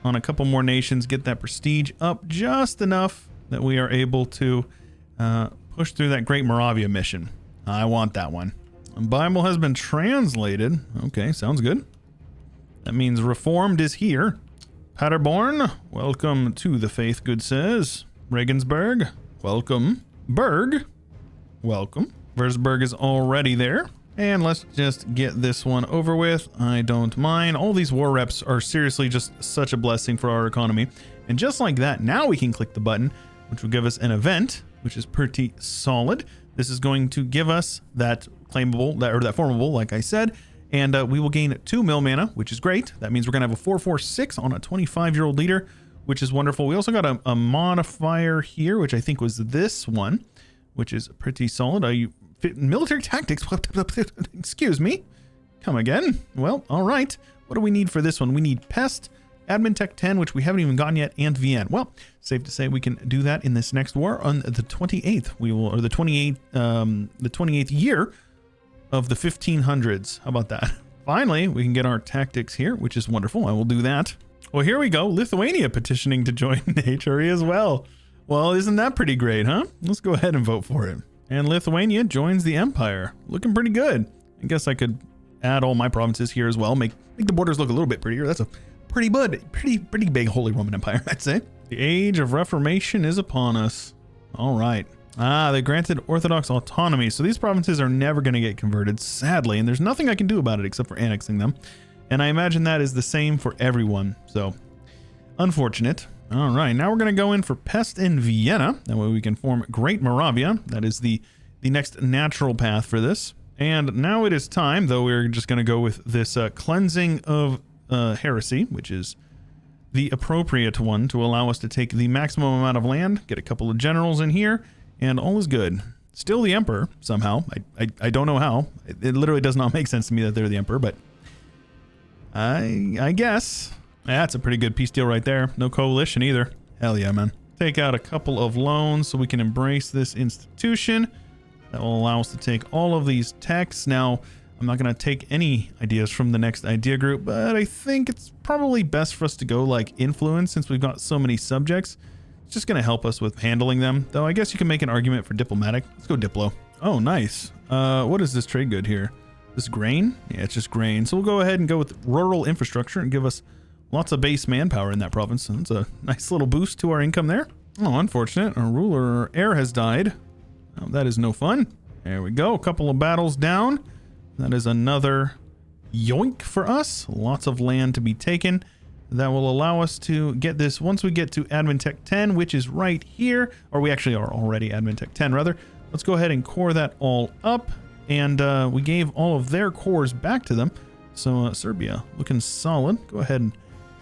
on a couple more nations, get that prestige up just enough that we are able to push through that Great Moravia mission. I want that one. The Bible has been translated. Okay, sounds good. That means Reformed is here. Paderborn, welcome to the faith, good says. Regensburg, welcome. Berg, welcome. Würzburg is already there. And let's just get this one over with. I don't mind. All these war reps are seriously just such a blessing for our economy. And just like that, now we can click the button, which will give us an event, which is pretty solid. This is going to give us that claimable, that formable, like I said. And we will gain 2 mill mana, which is great. That means we're going to have a 4/4/6 on a 25-year-old leader, which is wonderful. We also got a modifier here, which I think was this one, which is pretty solid. Military tactics. Excuse me. Come again. Well, all right. What do we need for this one? We need Pest, Admin Tech 10, which we haven't even gotten yet, and Vienne. Well, safe to say we can do that in this next war on the 28th. We will, or the 28th year of the 1500s. How about that? Finally, we can get our tactics here, which is wonderful. I will do that. Well, here we go. Lithuania petitioning to join the HRE as well. Well, isn't that pretty great, huh? Let's go ahead and vote for it. And Lithuania joins the empire. Looking pretty good. I guess I could add all my provinces here as well. Make the borders look a little bit prettier. That's a pretty big Holy Roman Empire, I'd say. The age of Reformation is upon us. All right. They granted Orthodox autonomy. So these provinces are never going to get converted, sadly. And there's nothing I can do about it except for annexing them. And I imagine that is the same for everyone. So unfortunate. All right, now we're going to go in for Pest in Vienna. That way we can form Great Moravia. That is the next natural path for this. And now it is time, though we're just going to go with this cleansing of heresy, which is the appropriate one to allow us to take the maximum amount of land, get a couple of generals in here, and all is good. Still the emperor, somehow. I don't know how. It literally does not make sense to me that they're the emperor, but I guess. That's a pretty good peace deal right there. No coalition either. Hell yeah, man. Take out a couple of loans so we can embrace this institution. That will allow us to take all of these techs. Now, I'm not going to take any ideas from the next idea group, but I think it's probably best for us to go like influence since we've got so many subjects. It's just going to help us with handling them. Though I guess you can make an argument for diplomatic. Let's go Diplo. Oh, nice. What is this trade good here? This grain? Yeah, it's just grain. So we'll go ahead and go with rural infrastructure and give us lots of base manpower in that province. So that's a nice little boost to our income there. Oh, unfortunate. Our ruler, our heir has died. Oh, that is no fun. There we go. A couple of battles down. That is another yoink for us. Lots of land to be taken. That will allow us to get this once we get to Admin Tech 10, which is right here. Or we actually are already Admin Tech 10, rather. Let's go ahead and core that all up. And we gave all of their cores back to them. So Serbia, looking solid. Go ahead and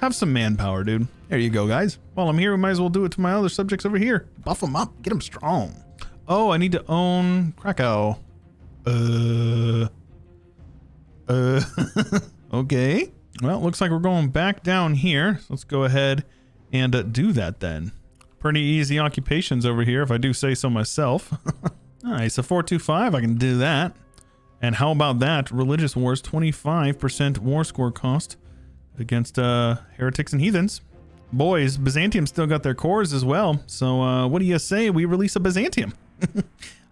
have some manpower, dude. There you go, guys. While I'm here, we might as well do it to my other subjects over here. Buff them up. Get them strong. Oh, I need to own Krakow. Okay. Well, looks like we're going back down here. So let's go ahead and do that then. Pretty easy occupations over here, if I do say so myself. Nice. A 425. I can do that. And how about that? Religious wars, 25% war score cost against heretics and heathens. Boys, Byzantium still got their cores as well. So what do you say we release a Byzantium?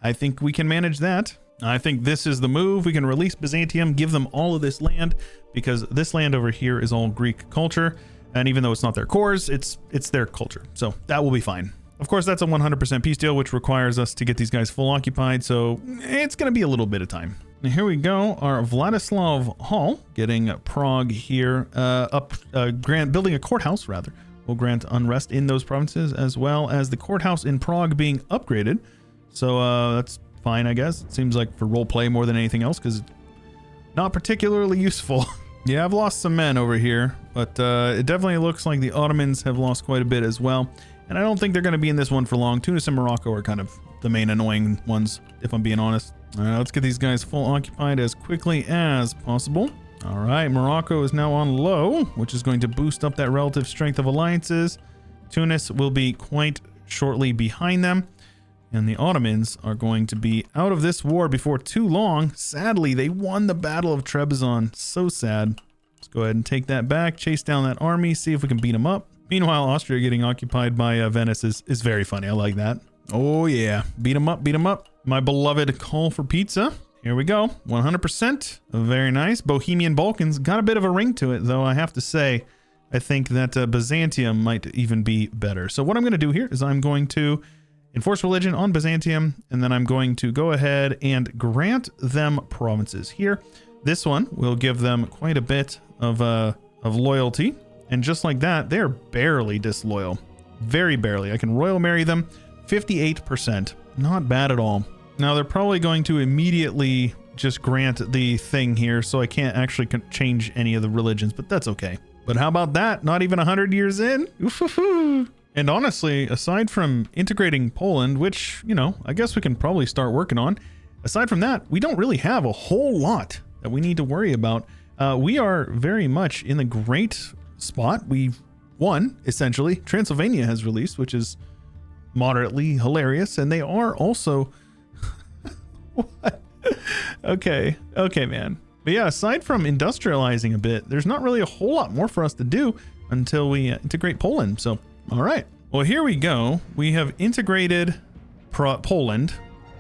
I think we can manage that. I think this is the move. We can release Byzantium, give them all of this land, because this land over here is all Greek culture. And even though it's not their cores, it's their culture. So that will be fine. Of course, that's a 100% peace deal, which requires us to get these guys full occupied. So it's going to be a little bit of time. And here we go. Our Vladislav Hall getting Prague here building a courthouse rather. Will grant unrest in those provinces, as well as the courthouse in Prague being upgraded. So that's fine, I guess. It seems like for role play more than anything else, because it's not particularly useful. Yeah, I've lost some men over here, but it definitely looks like the Ottomans have lost quite a bit as well. And I don't think they're going to be in this one for long. Tunis and Morocco are kind of the main annoying ones, if I'm being honest. All right, let's get these guys full occupied as quickly as possible. All right, Morocco is now on low, which is going to boost up that relative strength of alliances. Tunis will be quite shortly behind them. And the Ottomans are going to be out of this war before too long. Sadly, they won the Battle of Trebizond. So sad. Let's go ahead and take that back, chase down that army, see if we can beat them up. Meanwhile, Austria getting occupied by Venice is very funny. I like that. Oh yeah, beat them up, beat them up. My beloved call for pizza. Here we go, 100%. Very nice. Bohemian Balkans got a bit of a ring to it, though, I have to say. I think that Byzantium might even be better. So what I'm going to do here is I'm going to enforce religion on Byzantium, and then I'm going to go ahead and grant them provinces here. This one will give them quite a bit of loyalty, and just like that, they're barely disloyal, very barely. I can royal marry them, 58%, not bad at all. Now they're probably going to immediately just grant the thing here, so I can't actually change any of the religions, but that's okay. But how about that? Not even 100 years in? Oof-hoo-hoo. And honestly, aside from integrating Poland, which, you know, I guess we can probably start working on, aside from that, we don't really have a whole lot that we need to worry about. We are very much in the great spot. We've won, essentially. Transylvania has released, which is moderately hilarious, and they are also... What? Okay, man. But yeah, aside from industrializing a bit, there's not really a whole lot more for us to do until we integrate Poland, so... All right. Well, here we go. We have integrated Poland.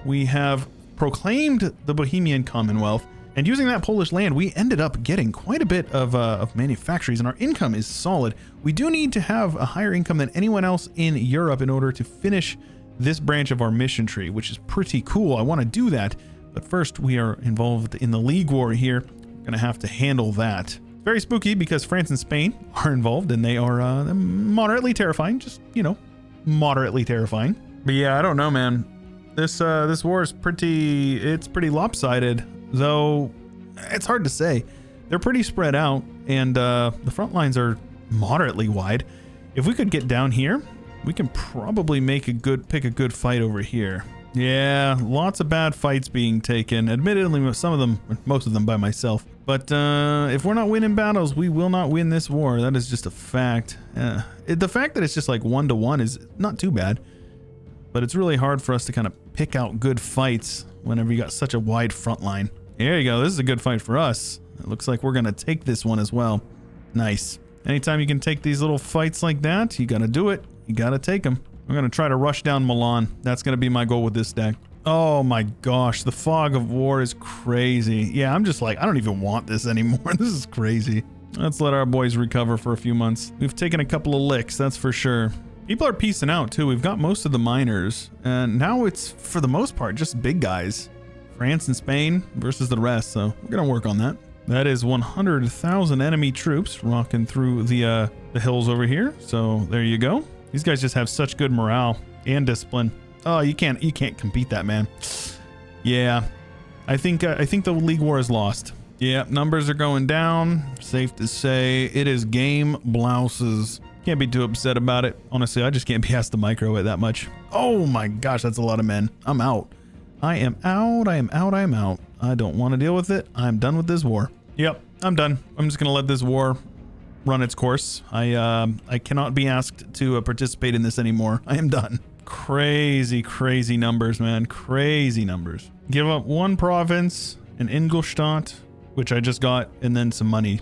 We have proclaimed the Bohemian Commonwealth. And using that Polish land, we ended up getting quite a bit of manufactories, and our income is solid. We do need to have a higher income than anyone else in Europe in order to finish this branch of our mission tree, which is pretty cool. I want to do that. But first, we are involved in the League War here. We're going to have to handle that. Very spooky because France and Spain are involved, and they are moderately terrifying. Just, you know, moderately terrifying. But yeah, I don't know, man. This war is pretty lopsided, though it's hard to say. They're pretty spread out, and the front lines are moderately wide. If we could get down here, we can probably pick a good fight over here. Yeah, lots of bad fights being taken. Admittedly, most of them by myself. But if we're not winning battles, we will not win this war. That is just a fact. The fact that it's just like 1-to-1 is not too bad. But it's really hard for us to kind of pick out good fights whenever you got such a wide front line. There you go. This is a good fight for us. It looks like we're going to take this one as well. Nice. Anytime you can take these little fights like that, you got to do it. You got to take them. I'm going to try to rush down Milan. That's going to be my goal with this deck. Oh my gosh, the fog of war is crazy. Yeah, I'm just like, I don't even want this anymore. This is crazy. Let's let our boys recover for a few months. We've taken a couple of licks, that's for sure. People are piecing out too. We've got most of the miners, and now it's, for the most part, just big guys. France and Spain versus the rest, so we're going to work on that. That is 100,000 enemy troops rocking through the hills over here, so there you go. These guys just have such good morale and discipline. Oh, you can't compete that, man. Yeah, I think the League War is lost. Yeah, numbers are going down. Safe to say it is game blouses. Can't be too upset about it. Honestly, I just can't be asked to micro it that much. Oh my gosh, that's a lot of men. I'm out. I am out. I am out. I am out. I don't want to deal with it. I'm done with this war. Yep, I'm done. I'm just gonna let this war run its course. I cannot be asked to participate in this anymore. I am done. Crazy numbers, man. Crazy numbers. Give up one province, an Ingolstadt, which I just got, and then some money.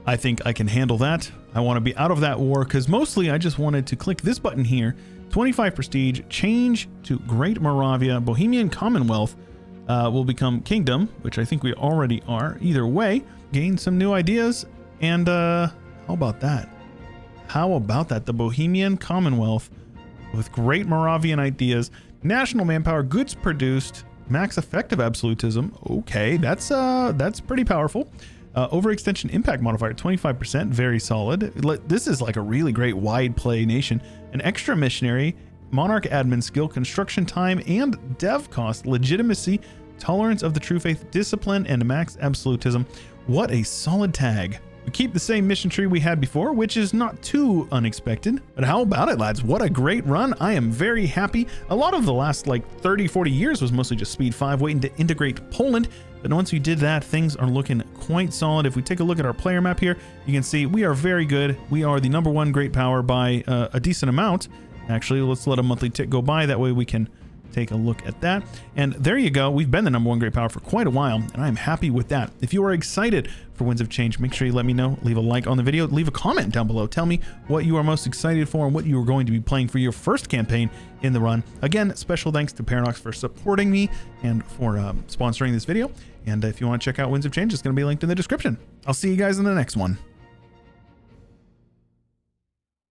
I think I can handle that. I want to be out of that war because mostly I just wanted to click this button here 25 prestige, change to Great Moravia, Bohemian Commonwealth will become kingdom, which I think we already are. Either way, gain some new ideas. And how about that? How about that? The Bohemian Commonwealth with Great Moravian ideas, national manpower, goods produced, max effective absolutism. Okay, that's pretty powerful. Overextension impact modifier 25%, very solid. This is like a really great wide play nation. An extra missionary, monarch admin skill, construction time, and dev cost, legitimacy, tolerance of the true faith, discipline, and max absolutism. What a solid tag. We keep the same mission tree we had before, which is not too unexpected. But how about it, lads? What a great run. I am very happy. A lot of the last like 30, 40 years was mostly just speed 5, waiting to integrate Poland. But once we did that, things are looking quite solid. If we take a look at our player map here, you can see we are very good. We are the #1 great power by a decent amount. Actually, let's let a monthly tick go by. That way we can take a look at that. And there you go. We've been the #1 great power for quite a while, and I'm happy with that. If you are excited for Winds of Change, make sure you let me know. Leave a like on the video. Leave a comment down below. Tell me what you are most excited for and what you are going to be playing for your first campaign in the run. Again, special thanks to Paradox for supporting me and for sponsoring this video. And if you want to check out Winds of Change, it's going to be linked in the description. I'll see you guys in the next one.